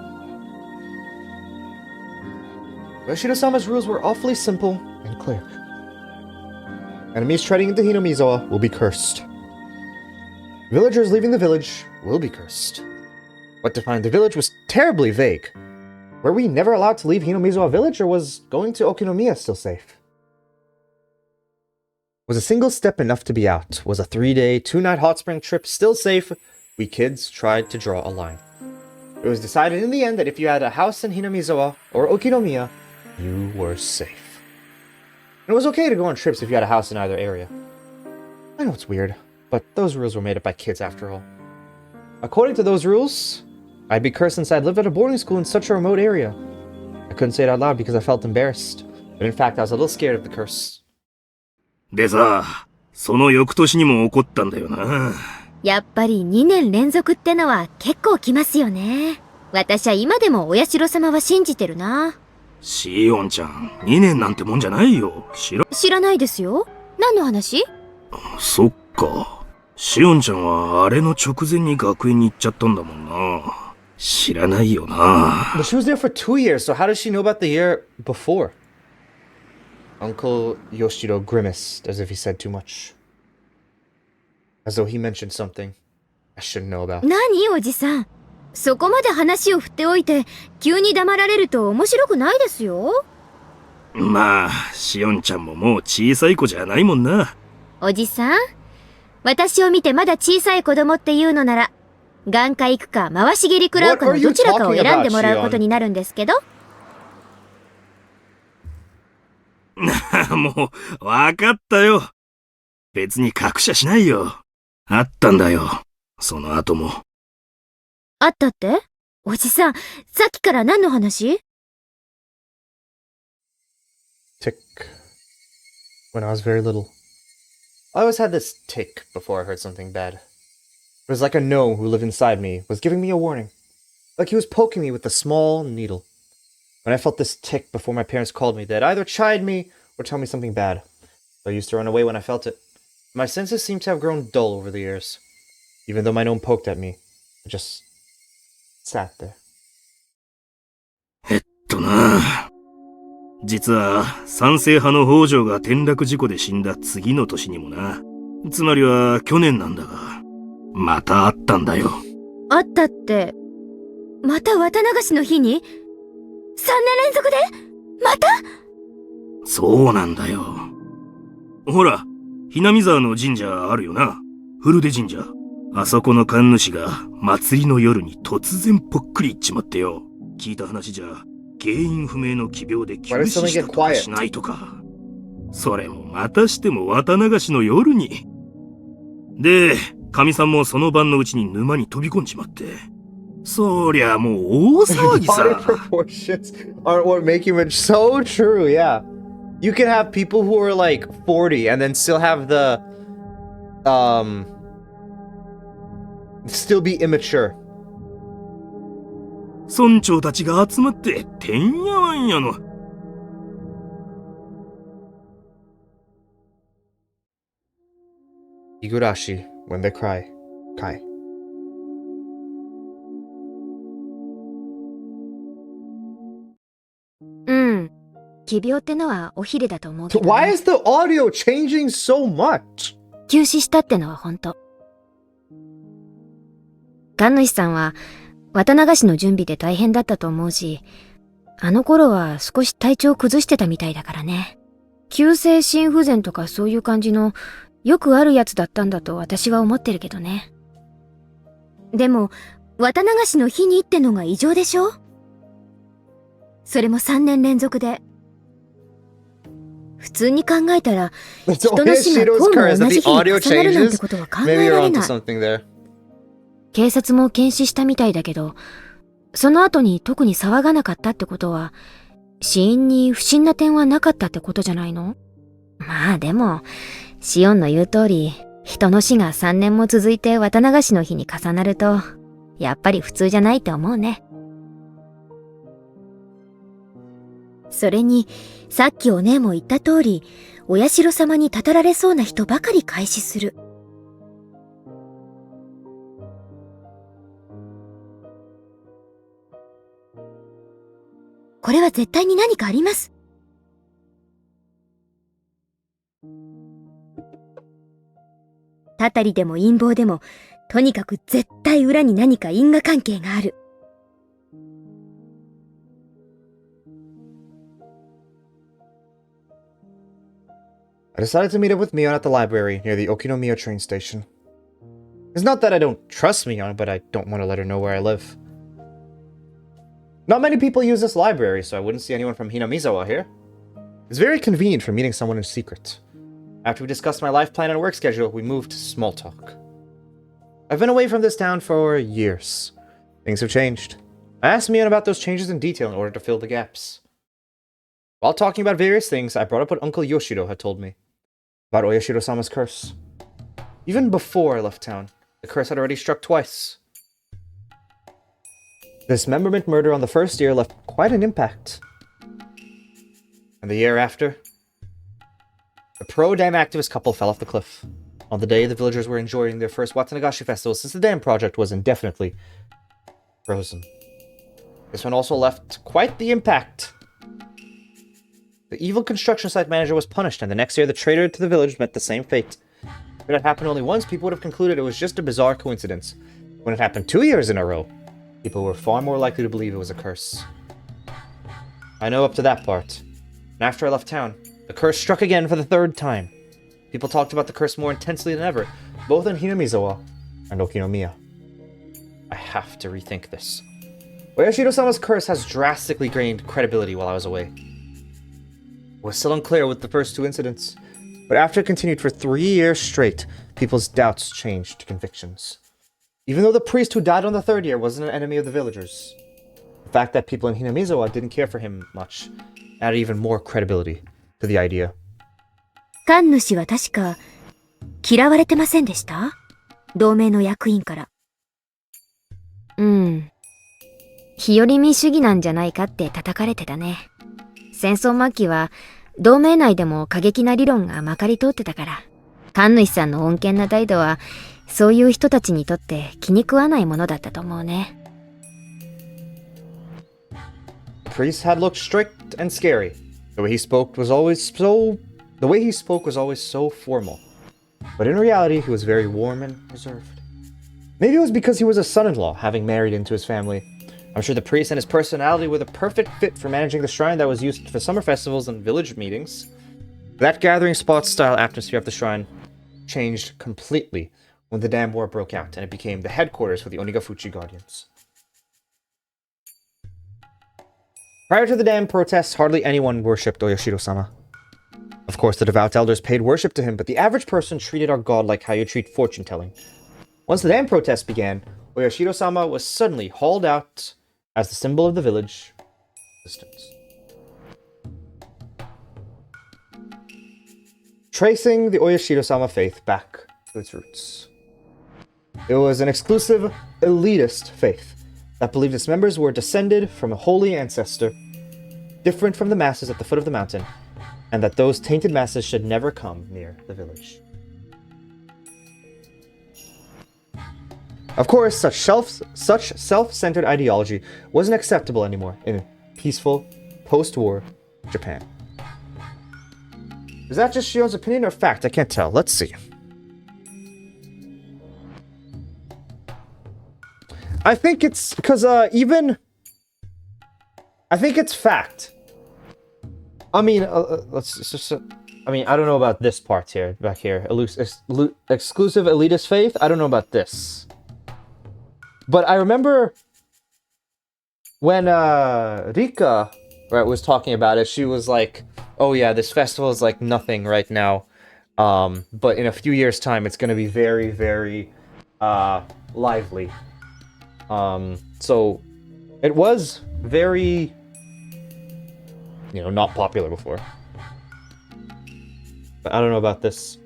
Oyashiro-sama's rules were awfully simple and clear. Enemies treading into Hinamizawa will be cursed. Villagers leaving the village will be cursed. What defined the village was terribly vague. Were we never allowed to leave Hinamizawa village, or was going to Okinomiya still safe? Was a single step enough to be out? Was a 3-day, 2-night hot spring trip still safe? We kids tried to draw a line. It was decided in the end that if you had a house in Hinamizawa or Okinomiya, you were safe. And it was okay to go on trips if you had a house in either area. I know it's weird, but those rules were made up by kids after all. According to those rules, I'd be cursed since I'd lived at a boarding school in such a remote area. I couldn't say it out loud because I felt embarrassed. But in fact, I was a little scared of the curse. でさ、その翌年にも起こったんだよな。やっぱり2年連続ってのは結構きますよね。私は今でもお社様は信じてるな。シオンちゃん、2年なんてもんじゃないよ。知らないですよ。何の話？そっか。シオンちゃんはあれの直前に学園に行っちゃったんだもんな。知らないよな。But she was there for 2 years, so how does she know about the year before? Uncle Yoshiro grimaced as if he said too much. As though he mentioned something I shouldn't know about. 何おじさん。そこまで話を振っておいて、急に黙られると面白くないですよ。まあ、シオンちゃんももう小さい子じゃないもんな。おじさん、私を見てまだ小さい子供っていうのなら、眼科行くか回し蹴り食らうかのどちらかを選んでもらうことになるんですけど。もう、わかったよ。別に隠しゃしないよ。あったんだよ。その後も。あったって？おじさん、さっきから何の話？ Tick. When I was very little. I always had this tick before I heard something bad. It was like a gnome who lived inside me was giving me a warning. Like he was poking me with a small needle. When I felt this tick before my parents called me, they'd either chide me or tell me something bad. I used to run away when I felt it. My senses seemed to have grown dull over the years. Even though my gnome poked at me, I just sat there. 実は賛成派の北条が転落事故で死んだ次の年にもな。つまりは去年なんだが、またあったんだよ。あったって、また綿流しの日に？ 3 年連続で？また？そうなんだよ。ほら、ひなみ沢の神社あるよな。古出神社。あそこの神主が祭りの夜に突然ぽっくりいっちまってよ。聞いた話じゃ、原因不明の奇病で急死したとかしないとか。それもまたしても綿流しの夜に。で、神さんもその晩のうちに沼に飛び込んじまって。そりゃもう大騒ぎさ。Body proportions aren't what make you rich. So true, yeah. You can have people who are like 40 and then still have the still be immature. 村長たちが集まっててんやわんやの。Higurashi, when they cry, Kai. うん。奇病ってのはおひれだと思うけど、ね。Why is the audio changing so much? 急死したってのは本当。神主さんは綿流しの準備で大変だったと思うし、あの頃は少し体調崩してたみたいだからね。急性心不全とかそういう感じのよくあるやつだったんだと私は思ってるけどね。でも綿流しの日にってのが異常でしょ？それも3年連続で。普通に考えたら人の死がこうも同じ日に重なるなんてことは考えられない。警察も検視したみたいだけど、その後に特に騒がなかったってことは、死因に不審な点はなかったってことじゃないの？まあでも、シオンの言う通り、人の死が3年も続いて綿流しの日に重なると、やっぱり普通じゃないって思うね。それに、さっきお姉も言った通り、お社様にたたられそうな人ばかり開始する。これは絶対に何かあります。たたりでも陰謀でも、とにかく絶対裏に何か因果関係がある。I decided to meet up with Mion at the library near the Okinomiya train station. It's not that I don't trust Mion, but I don't want to let her know where I live. Not many people use this library, so I wouldn't see anyone from Hinamizawa here. It's very convenient for meeting someone in secret. After we discussed my life plan and work schedule, we moved to small talk. I've been away from this town for years. Things have changed. I asked Mion about those changes in detail in order to fill the gaps. While talking about various things, I brought up what Uncle Yoshido had told me. About Oyashiro-sama's curse. Even before I left town, the curse had already struck twice. This dismemberment murder on the first year left quite an impact. And the year after, a pro-dam activist couple fell off the cliff. On the day the villagers were enjoying their first Watanagashi festival since the dam project was indefinitely frozen. This one also left quite the impact. The evil construction site manager was punished, and the next year the traitor to the village met the same fate. If it had happened only once, people would have concluded it was just a bizarre coincidence. When it happened 2 years in a row, people were far more likely to believe it was a curse. I know up to that part. And after I left town, the curse struck again for the 3rd time. People talked about the curse more intensely than ever, both in Hinamizawa and Okinomiya. I have to rethink this. Oyashiro-sama's curse has drastically gained credibility while I was away. It was still unclear with the first 2 incidents, but after it continued for 3 years straight, people's doubts changed to convictions. Even though the priest who died on the 3rd year wasn't an enemy of the villagers, the fact that people in Hinamizawa didn't care for him much added even more credibility to the idea. 神主は確か、嫌われてませんでした？同盟の役員から。日和見主義なんじゃないかって叩かれてたね。戦争末期は、同盟内でも過激な理論がまかり通ってたから、神主さんの穏健な態度は、そういう人たちにとって気に食わないものだったと思うね。The priest had looked strict and scary. The way he spoke was always so formal. But in reality, he was very warm and reserved. Maybe it was because he was a son-in-law, having married into his family. I'm sure the priest and his personality were the perfect fit for managing the shrine that was used for summer festivals and village meetings. That gathering spot-style atmosphere of the shrine changed completely when the dam war broke out and it became the headquarters for the Onigafuchi Guardians. Prior to the dam protests, hardly anyone worshipped Oyashiro-sama. Of course, the devout elders paid worship to him, but the average person treated our god like how you treat fortune-telling. Once the dam protests began, Oyashiro-sama was suddenly hauled out as the symbol of the village. Tracing the Oyashiro-sama faith back to its roots. It was an exclusive, elitist faith that believed its members were descended from a holy ancestor, different from the masses at the foot of the mountain, and that those tainted masses should never come near the village. Of course, such self-centered ideology wasn't acceptable anymore in peaceful, post-war Japan. Is that just Shion's opinion or fact? I can't tell. Let's see. I think it's because I think it's fact. I mean, let's just. I mean, I don't know about this part here, back here. Exclusive elitist faith. I don't know about this. But I remember when Rika was talking about it, she was like, "Oh yeah, this festival is like nothing right now, but in a few years' time, it's going to be very, very lively." So it was very not popular before. But I don't know about this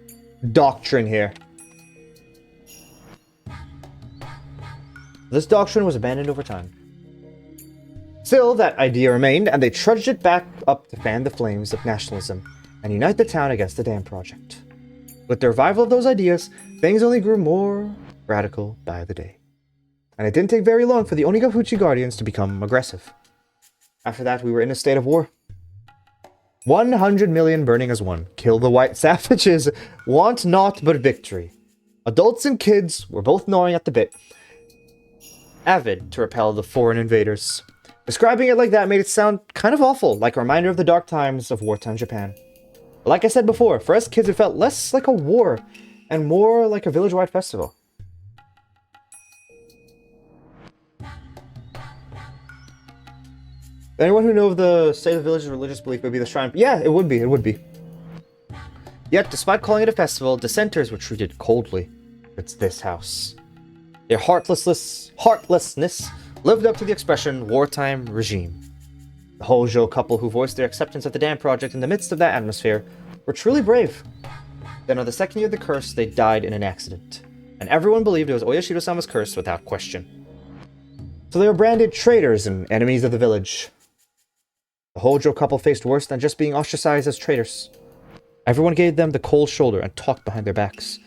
doctrine here. This doctrine was abandoned over time. Still, that idea remained, and they trudged it back up to fan the flames of nationalism and unite the town against the dam project. With the revival of those ideas, things only grew more radical by the day. And it didn't take very long for the Onigafuchi Guardians to become aggressive. After that, we were in a state of war. 100 million burning as one. Kill the white savages. Want naught but victory. Adults and kids were both gnawing at the bit, avid to repel the foreign invaders. Describing it like that made it sound kind of awful, like a reminder of the dark times of wartime Japan. But like I said before, for us kids it felt less like a war and more like a village-wide festival. Anyone who knows the state of the village's religious belief would be the shrine. Yeah, it would be. Yet, despite calling it a festival, dissenters were treated coldly. It's this house. Their heartlessness lived up to the expression wartime regime. The Hojo couple who voiced their acceptance of the dam project in the midst of that atmosphere were truly brave. Then on the second year of the curse, they died in an accident. And everyone believed it was Oyashiro-sama's curse without question. So they were branded traitors and enemies of the village. The Hojo couple faced worse than just being ostracized as traitors. Everyone gave them the cold shoulder and talked behind their backs.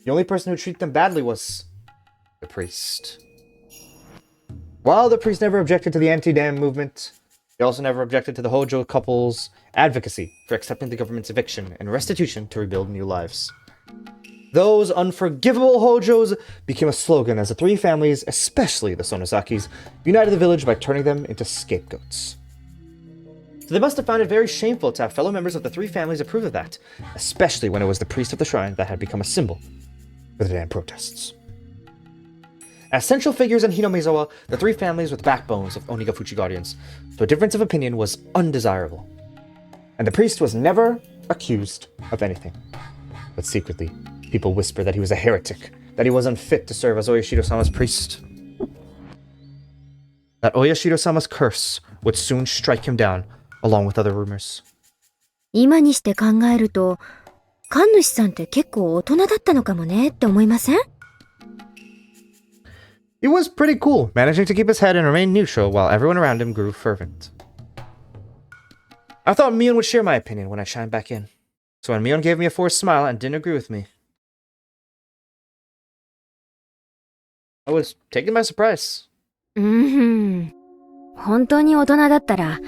The only person who treated them badly was the priest. While the priest never objected to the anti-dam movement, he also never objected to the Hojo couple's advocacy for accepting the government's eviction and restitution to rebuild new lives. Those unforgivable Hojos became a slogan as the three families, especially the Sonosakis, united the village by turning them into scapegoats. So they must have found it very shameful to have fellow members of the three families approve of that, especially when it was the priest of the shrine that had become a symbol for the dam protests. As central figures in Hinamizawa, the three families were the backbones of Onigafuchi Guardians, so a difference of opinion was undesirable. And the priest was never accused of anything. But secretly, people whispered that he was a heretic, that he was unfit to serve as Oyashiro-sama's priest. That Oyashiro-sama's curse would soon strike him down, along with other rumors. 今にして考えると、神主さんって結構大人だったのかもねって思いません？ He was pretty cool, managing to keep his head and remain neutral while everyone around him grew fervent. I thought Mion would share my opinion when I chimed back in. So when Mion gave me a forced smile and didn't agree with me, I was taken by surprise. 本当に大人だったら、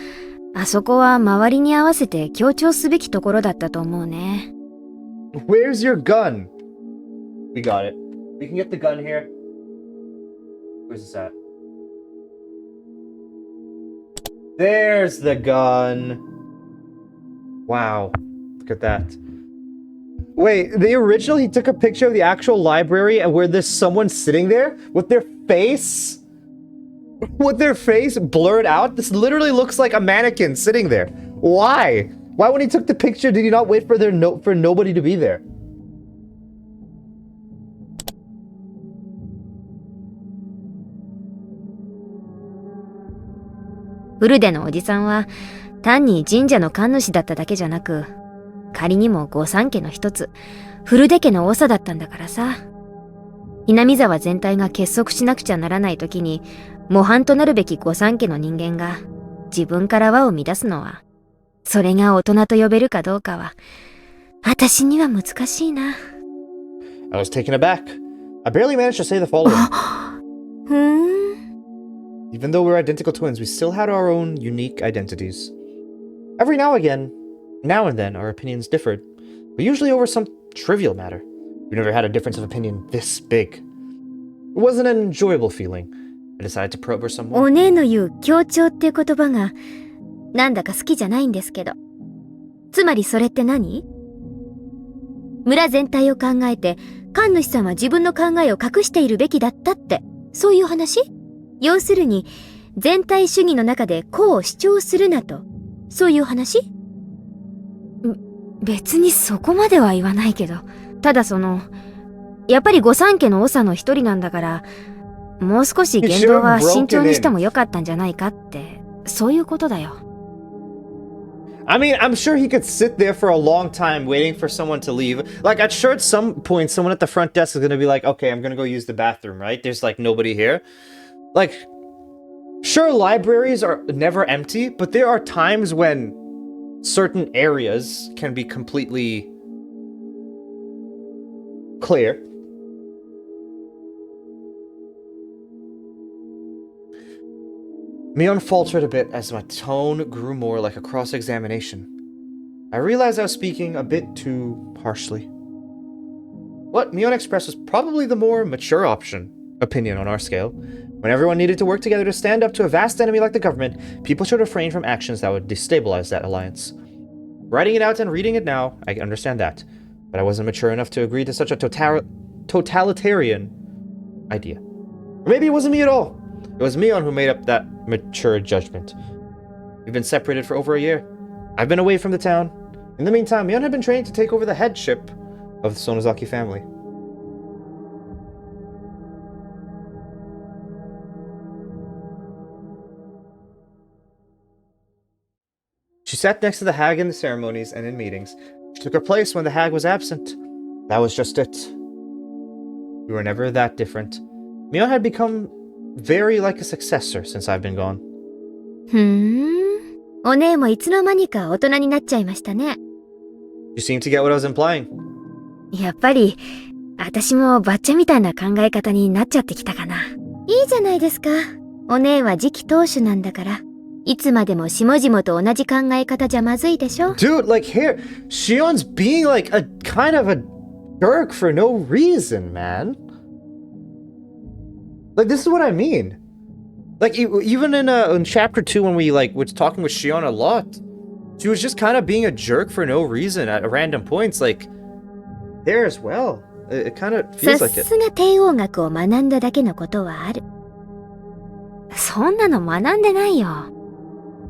あそこは周りに合わせて強調すべきところだったと思うね。Where's your gun? We got it. We can get the gun here. Where's this at? There's the gun. Wow. Look at that. Wait, the original, he took a picture of the actual library and where there's someone sitting there with their face blurred out. This literally looks like a mannequin sitting there. Why? Why when he took the picture did he not wait for for nobody to be there?古出のおじさんは単に神社の神主だっただけじゃなく、仮にも御三家の一つ、古出家の長だったんだからさ。南沢全体が結束しなくちゃならない時に、模範となるべき御三家の人間が自分から輪を乱すのは、それが大人と呼べるかどうかは、私には難しいな。I was taken aback. I barely managed to say the following. Even though we're identical twins, we still had our own unique identities. Every now and then, our opinions differed, but usually over some trivial matter. We never had a difference of opinion this big. It wasn't an enjoyable feeling. I decided to probe her some more. お姉の言う協調って言葉が、なんだか好きじゃないんですけど。つまりそれって何？村全体を考えて、神主さんは自分の考えを隠しているべきだったって、そういう話？要するに、全体主義の中でこう主張するなと、そういう話？別にそこまでは言わないけど、ただやっぱり御三家の長の一人なんだから、もう少し言動は慎重にしてもよかったんじゃないかって、そういうことだよ。I mean, I'm sure he could sit there for a long time waiting for someone to leave. Like, I'm sure at some point, someone at the front desk is gonna be like, okay, I'm gonna go use the bathroom, right? There's, like, nobody here. Like, sure, libraries are never empty, but there are times when certain areas can be completely clear. Mion faltered a bit as my tone grew more like a cross-examination. I realized I was speaking a bit too harshly. What Mion expressed was probably the more mature opinion on our scale. When everyone needed to work together to stand up to a vast enemy like the government, people should refrain from actions that would destabilize that alliance. Writing it out and reading it now, I understand that, but I wasn't mature enough to agree to such a totalitarian idea. Or maybe it wasn't me at all. It was Mion who made up that mature judgment. We've been separated for over a year. I've been away from the town. In the meantime, Mion had been trained to take over the headship of the Sonozaki family. She sat next to the hag in the ceremonies and in meetings. She took her place when the hag was absent. That was just it. We were never that different. Mion had become very like a successor since I've been gone. お姉もいつの間にか大人になっちゃいましたね。You seem to get what I was implying. やっぱり、私もバッチャみたいな考え方になっちゃってきたかな。いいじゃないですか。お姉は次期当主なんだから。いつまでも下々と同じ考え方じゃまずいでしょ。Dude, like here, Shion's being like a kind of a jerk for no reason, man. Like, this is what I mean. Like, even in chapter 2 when we, like, was talking with Shion a lot, she was just kind of being a jerk for no reason at random points, like, there as well. It kind of feels like it. さすが帝王学を学んだだけのことはある。そんなの学んでないよ。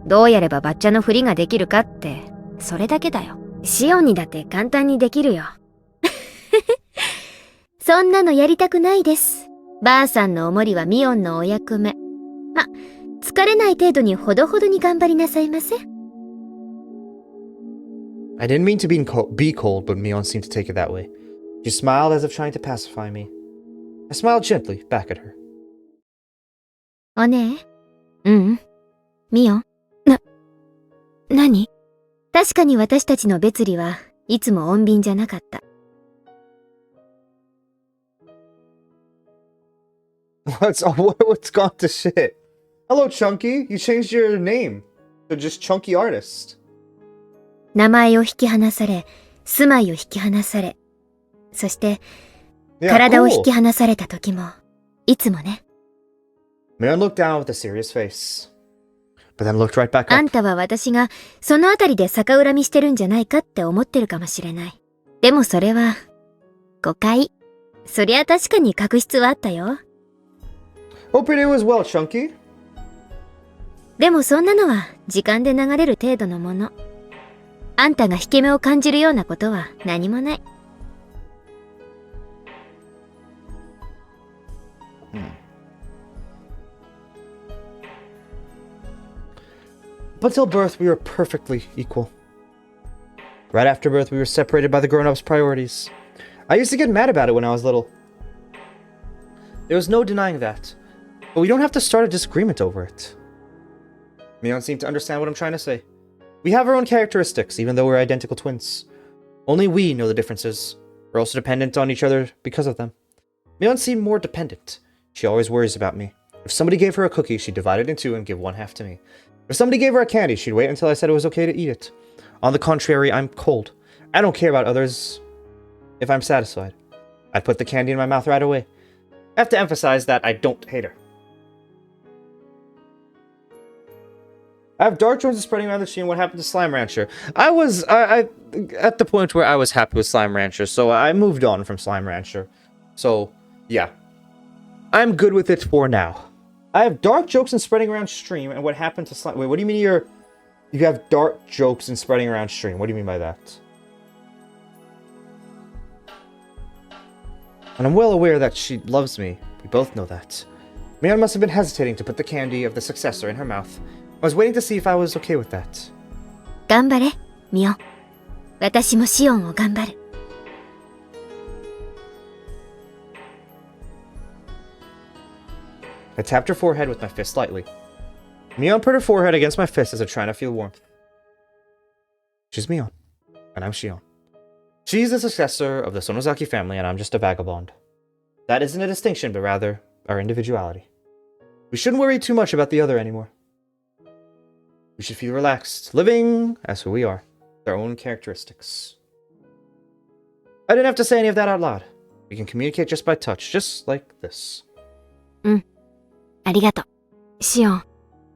どうやればバッチャの振りができるかって、それだけだよ。シオンにだって簡単にできるよ。そんなのやりたくないです。ばあさんのおもりはミオンのお役目。あ、疲れない程度にほどほどに頑張りなさいませ。I didn't mean to be cold, but Mion seemed to take it that way. She smiled as if trying to pacify me. I smiled gently back at her. おねえ。ミオン。何？確かに私たちの別離はいつも穏便じゃなかった。What's gone to shit? Hello, Chunky. You changed your name to just Chunky Artist. 名前を引き離され、住まいを引き離され、そして、体を引き離された時も、いつもね。Mion looked down with a serious face, but then looked right back up. あんたは私がそのあたりで逆恨みしてるんじゃないかって思ってるかもしれない。でもそれは、誤解。そりゃ確かに確執はあったよ。Hope your day was well, Chunky. でもそんなのは時間で流れる程度のもの。あんたが引け目を感じるようなことは何もない。Up until birth, we were perfectly equal. Right after birth, we were separated by the grown-ups' priorities. I used to get mad about it when I was little. There was no denying that. But we don't have to start a disagreement over it. Mion seemed to understand what I'm trying to say. We have our own characteristics, even though we're identical twins. Only we know the differences. We're also dependent on each other because of them. Mion seemed more dependent. She always worries about me. If somebody gave her a cookie, she'd divide it in two and give one half to me. If somebody gave her a candy, she'd wait until I said it was okay to eat it. On the contrary, I'm cold. I don't care about others if I'm satisfied. I'd put the candy in my mouth right away. I have to emphasize that I don't hate her. I have dark joints spreading around the scene. What happened to Slime Rancher? I was at the point where I was happy with Slime Rancher, so I moved on from Slime Rancher. So, yeah. I'm good with it for now. I have dark jokes and spreading around stream, and what happened to Slime... Wait, what do you mean you have dark jokes and spreading around stream? What do you mean by that? And I'm well aware that she loves me. We both know that. Mion must have been hesitating to put the candy of the successor in her mouth. I was waiting to see if I was okay with that. 頑張れ、ミオ。私もシオンを頑張る。I tapped her forehead with my fist lightly. Mion put her forehead against my fist as if trying to feel warmth. She's Mion, and I'm Shion. She's the successor of the Sonozaki family, and I'm just a vagabond. That isn't a distinction, but rather our individuality. We shouldn't worry too much about the other anymore. We should feel relaxed, living as who we are, with our own characteristics. I didn't have to say any of that out loud. We can communicate just by touch, just like this. ありがとう。シオン。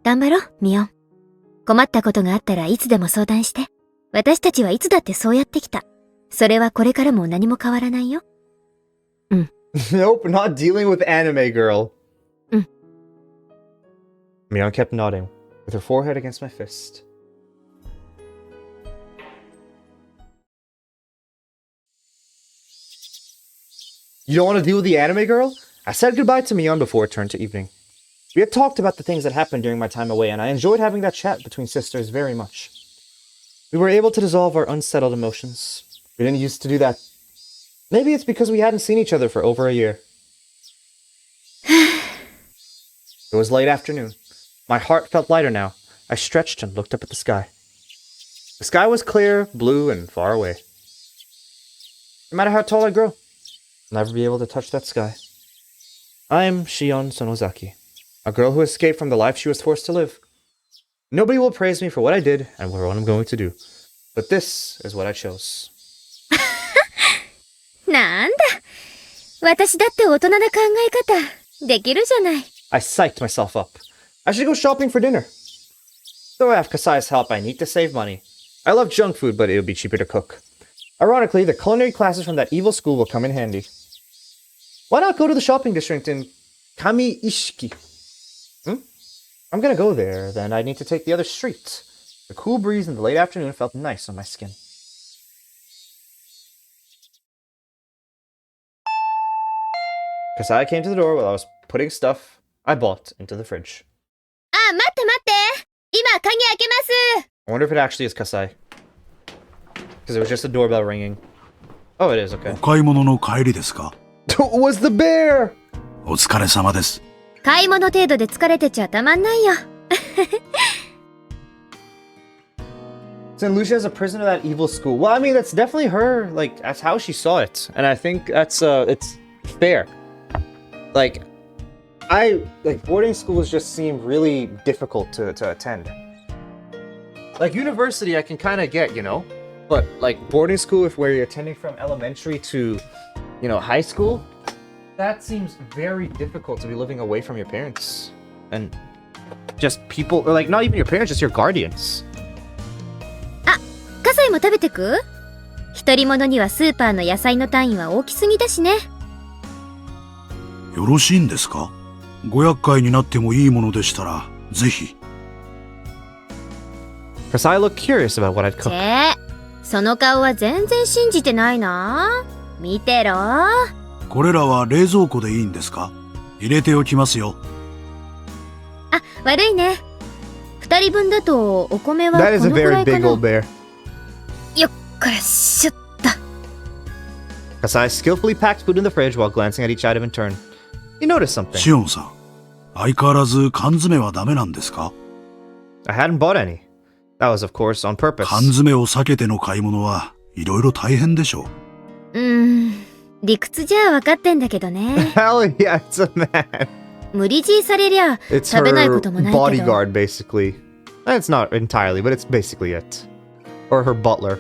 頑張ろう、ミオン。困ったことがあったらいつでも相談して。私たちはいつだってそうやってきた。それはこれからも何も変わらないよ。Nope, not dealing with anime, girl. Mion kept nodding, with her forehead against my fist. You don't want to deal with the anime, girl? I said goodbye to Mion before it turned to evening. We had talked about the things that happened during my time away, and I enjoyed having that chat between sisters very much. We were able to dissolve our unsettled emotions. We didn't used to do that. Maybe it's because we hadn't seen each other for over a year. It was late afternoon. My heart felt lighter now. I stretched and looked up at the sky. The sky was clear, blue, and far away. No matter how tall I grow, I'll never be able to touch that sky. I am Shion Sonozaki, a girl who escaped from the life she was forced to live. Nobody will praise me for what I did and for what I'm going to do. But this is what I chose. なんだ。私だって大人な考え方、できるじゃない。I psyched myself up. I should go shopping for dinner. Though I have Kasai's help, I need to save money. I love junk food, but it would be cheaper to cook. Ironically, the culinary classes from that evil school will come in handy. Why not go to the shopping district in Kami-ishiki? I'm gonna go there, then I need to take the other street. The cool breeze in the late afternoon felt nice on my skin. Kasai came to the door while I was putting stuff I bought into the fridge. あ、待って待って。今、鍵開けます。I wonder if it actually is Kasai. Because it was just a doorbell ringing. Oh, it is, お okay. 買い物の帰りですか？ Was the bear! お疲れ様です。買い物程度で疲れてちゃたまんないよ。Since Lucia is a prisoner of that evil school. Well, I mean, that's definitely her, like, that's how she saw it. And I think that's, it's fair. Like, boarding schools just seem really difficult to attend. Like, university I can kind of get, you know? But, like, boarding school, if where you're attending from elementary to, you know, high school, that seems very difficult to be living away from your parents. And just people, or like, not even your parents, just your guardians. カサイも食べてく？一人者にはスーパーの野菜の単位は大きすぎだしね。よろしいんですか？ご厄介になってもいいものでしたら、ぜひ。Kasai looked curious about what I'd チ cook. ェその顔は全然信じてないな。見てろ。これらは冷蔵庫でいいんですか？入れておきますよ。あ、悪いね。二人分だとお米は That こ is a のく very らいか big な。 old bear. よっこらしょっと。 Kasai skillfully packed food in the fridge while glancing at each item in turn. He noticed something. シオンさん、相変わらず缶詰はダメなんですか？ I hadn't bought any. That was, of course, on purpose. 缶詰を避けての買い物はいろいろ大変でしょう。理屈じゃ分かってんだけどね。Hell yeah, it's a man. 無理強いされりゃ It's 食べないこ her ともないけど。 bodyguard, basically. It's not entirely, but it's basically it. Or her butler.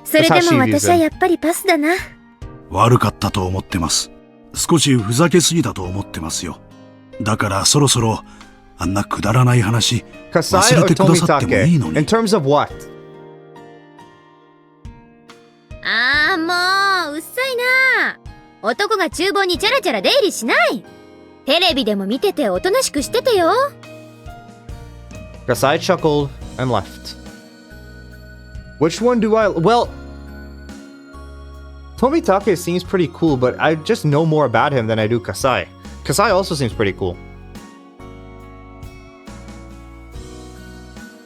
それで That's how も she views 私はやっぱりパスだな。悪かったと思ってます。少しふざけすぎたと思ってますよ。だからそろそろあんなくだらない話 Kasai 忘 or れてくださってもいいの Tomitake? に。 In terms of what? あーもううっさいな。男が厨房にチャラチャラ出入りしない。テレビでも見てておとなしくしててよ。Kasai chuckled and left. Which one do I... Well... Tomitake seems pretty cool, but I just know more about him than I do Kasai. Kasai also seems pretty cool.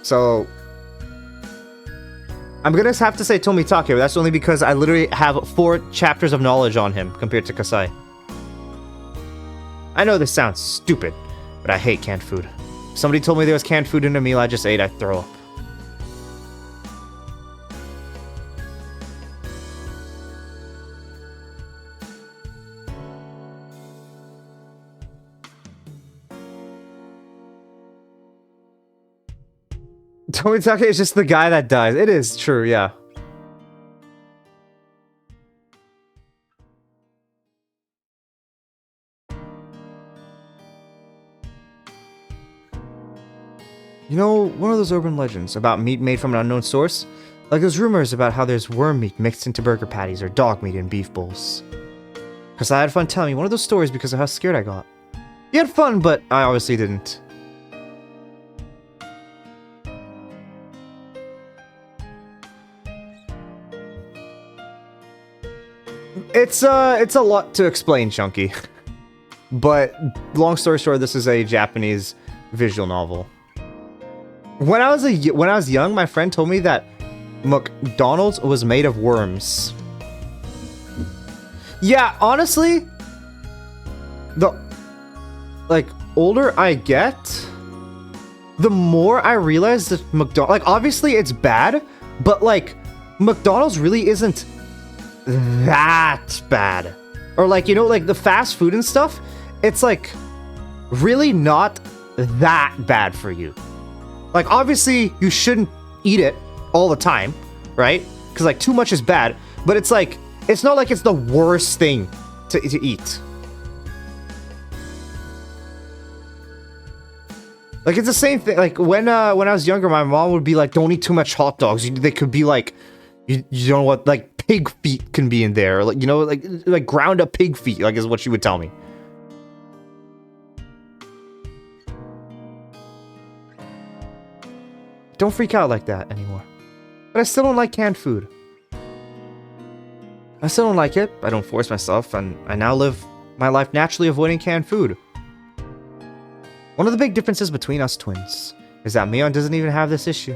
So, I'm gonna have to say Tomitake, but that's only because I literally have 4 chapters of knowledge on him compared to Kasai. I know this sounds stupid, but I hate canned food. If somebody told me there was canned food in a meal I just ate, I'd throw up. Tomitake is just the guy that dies. It is true, yeah. You know, one of those urban legends about meat made from an unknown source? Like those rumors about how there's worm meat mixed into burger patties or dog meat in beef bowls. Cause I had fun telling me one of those stories because of how scared I got. You had fun, but I obviously didn't. It's a lot to explain, Chunky. But long story short, this is a Japanese visual novel. When I was young, my friend told me that McDonald's was made of worms. Yeah, honestly, the older I get, the more I realize that McDonald's, obviously it's bad, but McDonald's really isn't that bad. Or the fast food and stuff, it's really not that bad for you. Obviously you shouldn't eat it all the time, right? Because too much is bad, but it's not like it's the worst thing to eat. It's the same thing. When I was younger, my mom would be like, "Don't eat too much hot dogs. They could be you know what, pig feet can be in there, or ground up pig feet, is what she would tell me." Don't freak out like that anymore. But I still don't like canned food. I still don't like it. I don't force myself, and I now live my life naturally avoiding canned food. One of the big differences between us twins is that Mion doesn't even have this issue.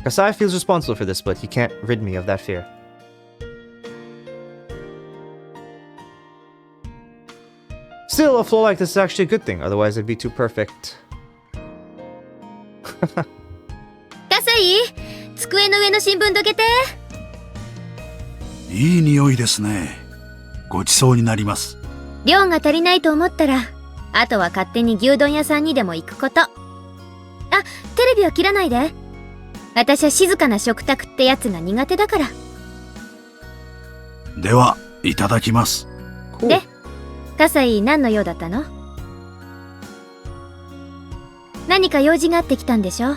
Kasai feels responsible for this, but he can't rid me of that fear. Still, a flaw like this is actually a good thing, otherwise it'd be too perfect. 葛西、机の上の新聞どけて。いい匂いですね。ごちそうになります。量が足りないと思ったら、あとは勝手に牛丼屋さんにでも行くこと。あ、テレビは切らないで。私は静かな食卓ってやつが苦手だから。では、いただきます。で、葛西何の用だったの？何か用事があってきたんでしょ？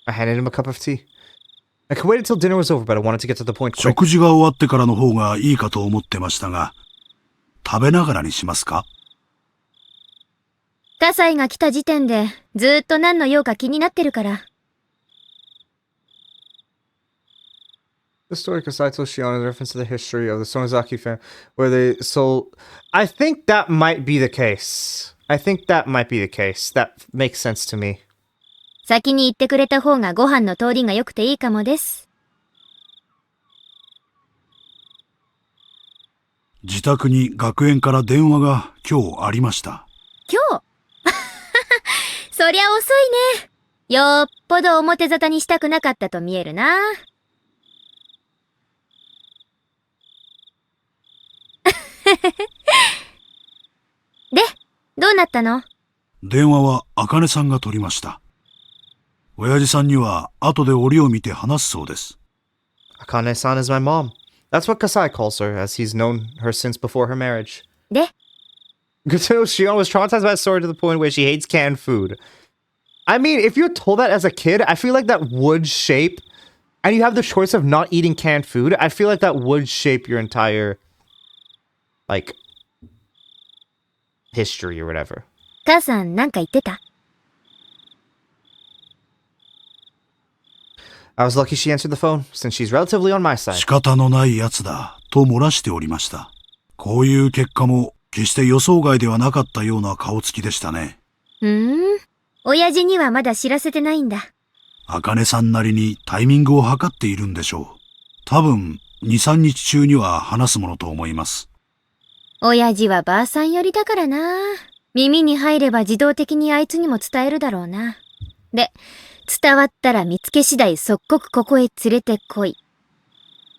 I handed him a cup of tea. I could wait until dinner was over, but I wanted to get to the point quick. 食事が終わってからの方がいいかと思ってましたが、食べながらにしますか？葛西が来た時点でずーっと何の用か気になってるから。The story Kasai told Shion is a reference to the history of the Sonozaki family, where they sold... I think that might be the case. That makes sense to me. 先に言ってくれた方がご飯の通りが良くていいかもです。自宅に学園から電話が今日ありました。今日そりゃ遅いね。よっぽど表沙汰にしたくなかったと見えるな。で、どうなったの？電話は茜さんが取りました。親父さんには後で折を見て話すそうです。Akane-san is my mom. That's what Kasai calls her, as he's known her since before her marriage. で、 Good to know Shion was traumatized by that story to the point where she hates canned food. I mean, if you're told that as a kid, I feel like that would shape, and you have the choice of not eating canned food, I feel like that would shape your entire, history or whatever. 母さんなんか言ってた？ I was lucky she answered the phone, since she's relatively on my side. 仕方のないやつだ、と漏らしておりました。こういう結果も決して予想外ではなかったような顔つきでしたね。親父にはまだ知らせてないんだ。茜さんなりにタイミングを測っているんでしょう。多分、2、3日中には話すものと思います。親父はばあさん寄りだからな。耳に入れば自動的にあいつにも伝えるだろうな。で、伝わったら見つけ次第即刻ここへ連れてこい。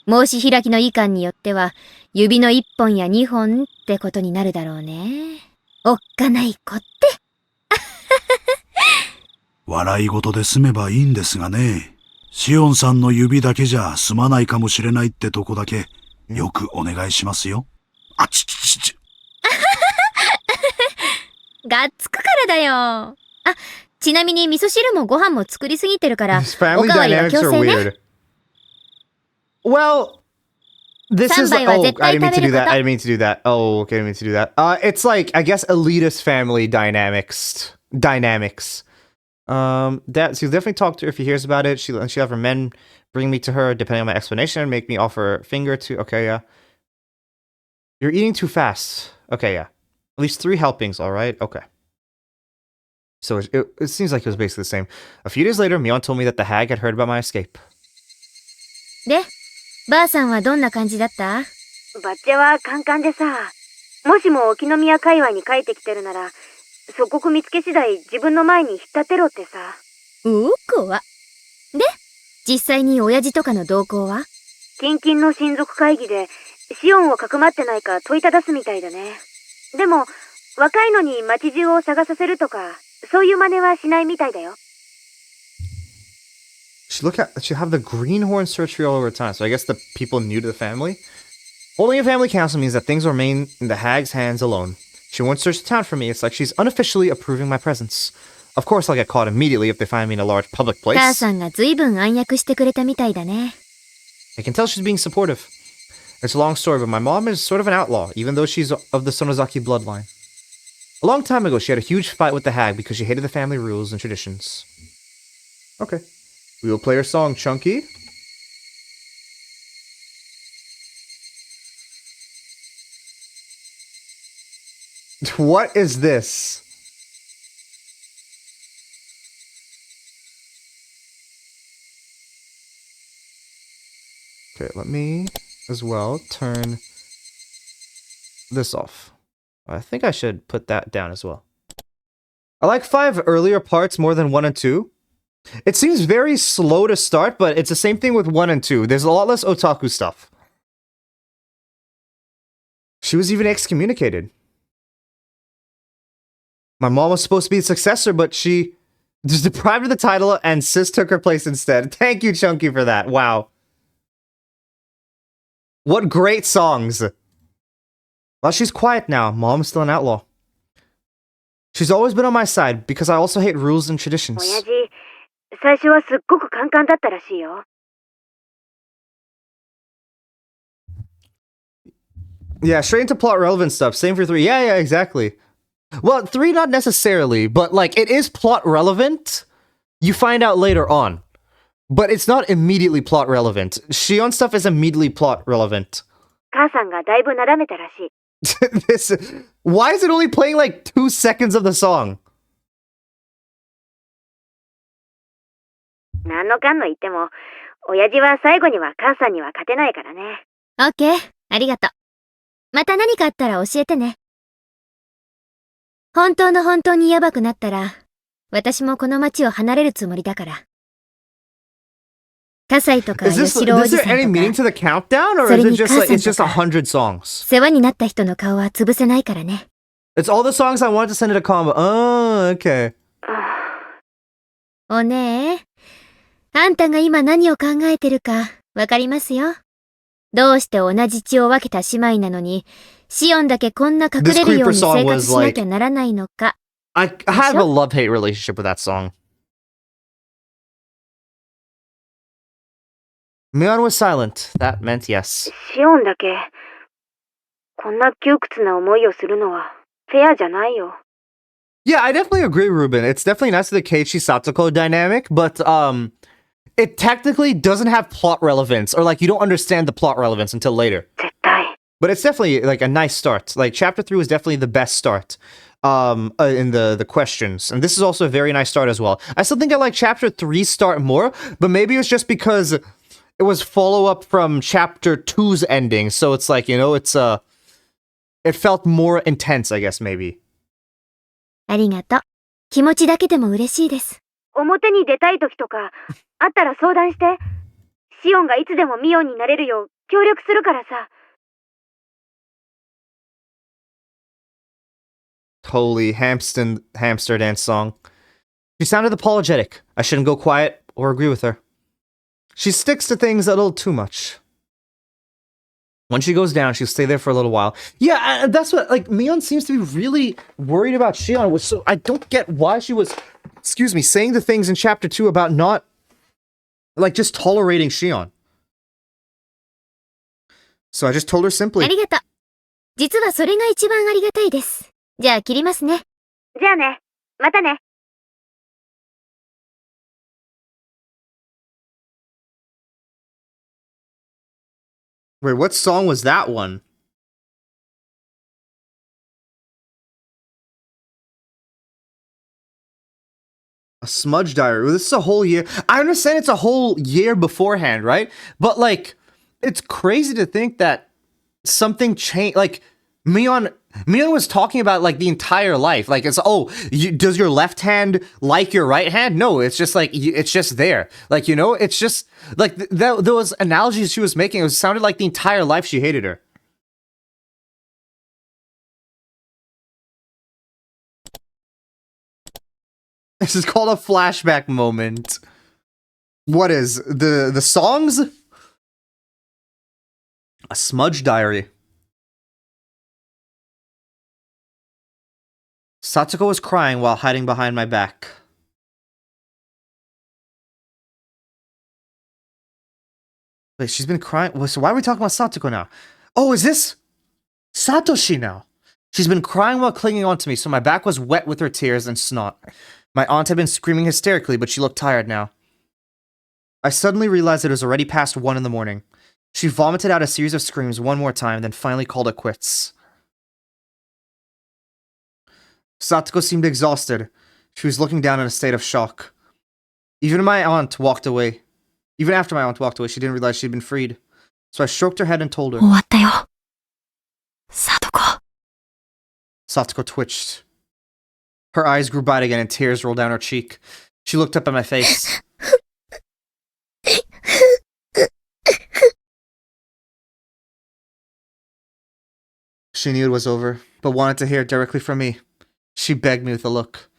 申し開きの意見によっては、指の1本や2本ってことになるだろうね。おっかない子って。笑い事で済めばいいんですがね。シオンさんの指だけじゃ済まないかもしれないってとこだけ、よくお願いしますよ。あちちちち。がっつくからだよ。あ、ちなみに味噌汁もご飯も作りすぎてるから、お These family かわりは dynamics 強 are 制ね。 weird. Well, this is 3杯は oh, 絶 I 対 didn't mean 食 to べ do るこ that. と。 I didn't mean to do that. Oh, okay, I didn't mean to do that. It's like I guess elitist family dynamics. That she'll definitely talk to her if he hears about it. She'll have her men bring me to her, depending on my explanation, make me offer a finger to. Okay, yeah. You're eating too fast. Okay, yeah. At least 3 helpings. All right. Okay. So it seems like it was basically the same. A few days later, Mion told me that the hag had heard about my escape. で、ばあさんはどんな感じだった？バッチャはカンカンでさ、もしも沖宮界隈に帰ってきてるなら、即刻見つけ次第自分の前に引っ立てろってさ。怖っ。で、実際に親父とかの動向は？近々の親族会議で、シオンをかくまってないか問いただすみたいだね。でも、若いのに街中を探させるとか、そういう真似はしないみたいだよ。She'll have the greenhorn search for you all over time, so I guess the people new to the family. Holding a family council means that things remain in the hag's hands alone. She won't search the town for me. It's like she's unofficially approving my presence. Of course, I'll get caught immediately if they find me in a large public 母 place. さんが随分暗躍してくれたみたいだね。I can tell she's being supportive. It's a long story, but my mom is sort of an outlaw, even though she's of the Sonozaki bloodline. A long time ago, she had a huge fight with the hag because she hated the family rules and traditions. Okay. We will play her song, Chunky. What is this? Okay, let me as well turn this off. I think I should put that down as well. I like 5 earlier parts more than 1 and 2. It seems very slow to start, but it's the same thing with 1 and 2. There's a lot less otaku stuff. She was even excommunicated. My mom was supposed to be the successor, but she was deprived of the title and Sis took her place instead. Thank you, Chunky, for that. Wow. What great songs. Well, she's quiet now. Mom's still an outlaw. She's always been on my side because I also hate rules and traditions. 親父、最初はすっごくカンカンだったらしいよ。Yeah, straight into plot relevant stuff. Same for 3. Yeah, exactly. Well, 3 not necessarily, but like it is plot relevant. You find out later on. But it's not immediately plot relevant. Shion stuff is immediately plot relevant. 母さんがだいぶなだめたらしい。This, why is it only playing like 2 seconds of the song? 何のかんの言っても、親父は最後には母さんには勝てないからね。オッケー、ありがとう。また何かあったら教えてね。本当にやばくなったら、私もこの町を離れるつもりだから。葛西とか吉郎おじさんとか。Is there any meaning to the countdown, or is it just like it's just 100 songs? 世話になった人の顔は潰せないからね。It's all the songs I wanted to send it a combo. Oh, okay. おねえ、あんたが今何を考えてるかわかりますよ。どうして同じ血を分けた姉妹なのに、シオンだけこんな隠れるように生活しなきゃならないのか。I have a love-hate relationship with that song. Mion was silent. That meant yes. シオンだけ、こんな窮屈な思いをするのはフェアじゃないよ。Yeah, I definitely agree, Ruben. It's definitely nice to the Keiichi Satoko dynamic, but it technically doesn't have plot relevance, or like you don't understand the plot relevance until later. 絶対。 But it's definitely like a nice start. Like chapter 3 was definitely the best start. in the questions, and this is also a very nice start as well. I still think I like chapter 3 start more, but maybe it was just because it was follow up from chapter 2's ending, so it's like, you know, it's it felt more intense, I guess, maybe. ありがとう。気持ちだけでも嬉しいです。表に出たい時とか、あったら相談して。シオンがいつでもミオンになれるよう協力するからさ。Holy hamster dance song. She sounded apologetic. I shouldn't go quiet or agree with her. She sticks to things a little too much. When she goes down, she'll stay there for a little while. Yeah, that's what, like, Mion seems to be really worried about Shion. So I don't get why she was, excuse me, saying the things in chapter 2 about not, like, just tolerating Shion. So I just told her simply. ありがとう。実はそれが一番ありがたいです。じゃあ切りますね。じゃあね。またね。Wait, what song was that one? A smudge diary. Well, this is a whole year. I understand it's a whole year beforehand, right? But, like, it's crazy to think that something changed. Like, Mion was talking about, like, the entire life. Like, it's, does your left hand like your right hand? No, it's just, like, it's just there. Like, you know, it's just, like, those analogies she was making, it sounded like the entire life she hated her. This is called a flashback moment. What is, the songs? A smudge diary. Satsuko was crying while hiding behind my back. Wait, she's been crying? So why are we talking about Satsuko now? Oh, is this Satoshi now? She's been crying while clinging onto me, so my back was wet with her tears and snot. My aunt had been screaming hysterically, but she looked tired now. I suddenly realized it was already past 1 in the morning. She vomited out a series of screams one more time, then finally called it quits. Satsuko seemed exhausted. She was looking down in a state of shock. Even after my aunt walked away, she didn't realize she'd been freed. So I stroked her head and told her. 終わったよ。Satsuko. Satsuko twitched. Her eyes grew bright again and tears rolled down her cheek. She looked up at my face. She knew it was over, but wanted to hear it directly from me. She begged me with a look.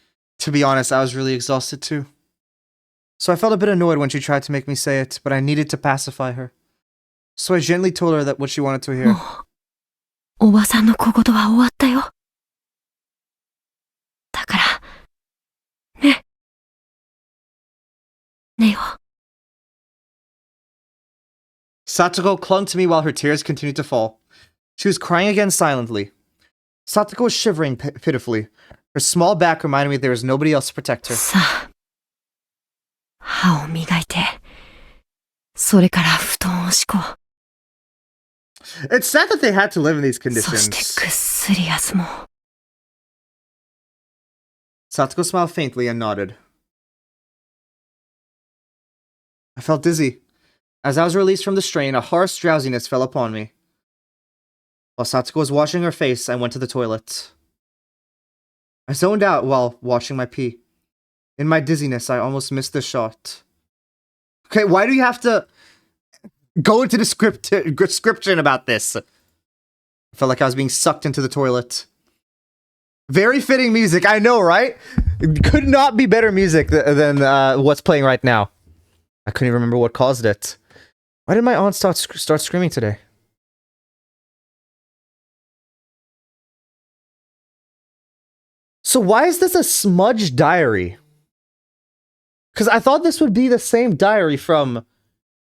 To be honest, I was really exhausted too. So I felt a bit annoyed when she tried to make me say it, but I needed to pacify her. So I gently told her that what she wanted to hear. おばさんの小言は終わったよ。だから、ね。ねよ。Satsuko clung to me while her tears continued to fall. She was crying again silently. Satsuko was shivering pitifully. Her small back reminded me there was nobody else to protect her. さあ、歯を磨いて、それから布団を敷こう。It's sad that they had to live in these そして conditions. ぐっすり休もう。Satsuko smiled faintly and nodded. I felt dizzy. As I was released from the strain, a harsh drowsiness fell upon me. While Satsuko was washing her face, I went to the toilet. I zoned out while washing my pee. In my dizziness, I almost missed the shot. Okay, why do you have to go into the description about this? I felt like I was being sucked into the toilet. Very fitting music, I know, right? It could not be better music than what's playing right now. I couldn't even remember what caused it. Why did my aunt start screaming today? So why is this a smudge diary? Because I thought this would be the same diary from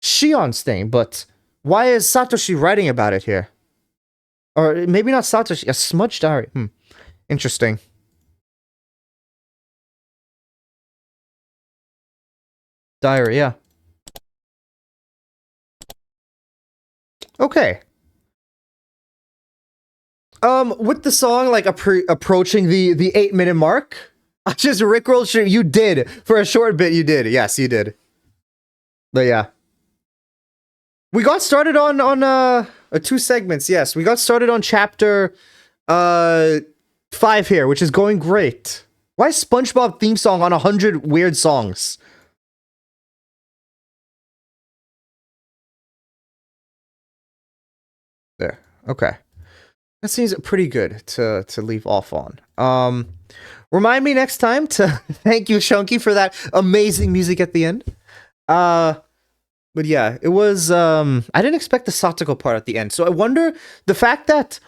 Shion's thing, but why is Satoshi writing about it here? Or maybe not Satoshi, a smudge diary. Interesting. Diary, yeah. Okay. with the song like approaching the 8-minute mark, I just rickrolled shit. You did for a short bit. You did. Yes, you did. But yeah, we got started on 2 segments. Yes, we got started on chapter 5 here, which is going great. Why is SpongeBob theme song on 100 weird songs? There. Okay. That seems pretty good to leave off on. Remind me next time to thank you, Chunky, for that amazing music at the end. But yeah, it was I didn't expect the Satoko part at the end. So I wonder the fact that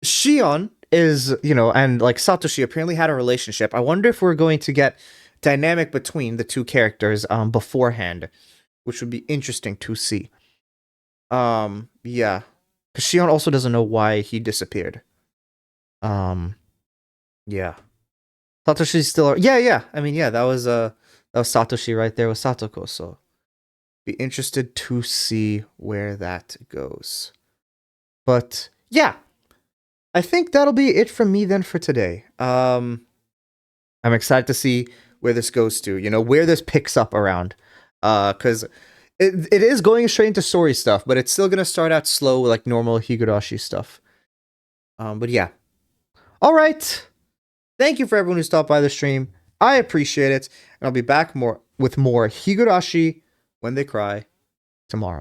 Shion is, and like Satoshi apparently had a relationship. I wonder if we're going to get dynamic between the 2 characters beforehand, which would be interesting to see. Yeah. Because Shion also doesn't know why he disappeared. Yeah. Satoshi's still... Yeah. I mean, yeah, that was Satoshi right there with Satoko, so... Be interested to see where that goes. But, yeah. I think that'll be it from me then for today. I'm excited to see where this goes to, where this picks up around. Because... It is going straight into story stuff, but it's still going to start out slow like normal Higurashi stuff. But yeah. All right. Thank you for everyone who stopped by the stream. I appreciate it. And I'll be back with more Higurashi When They Cry tomorrow.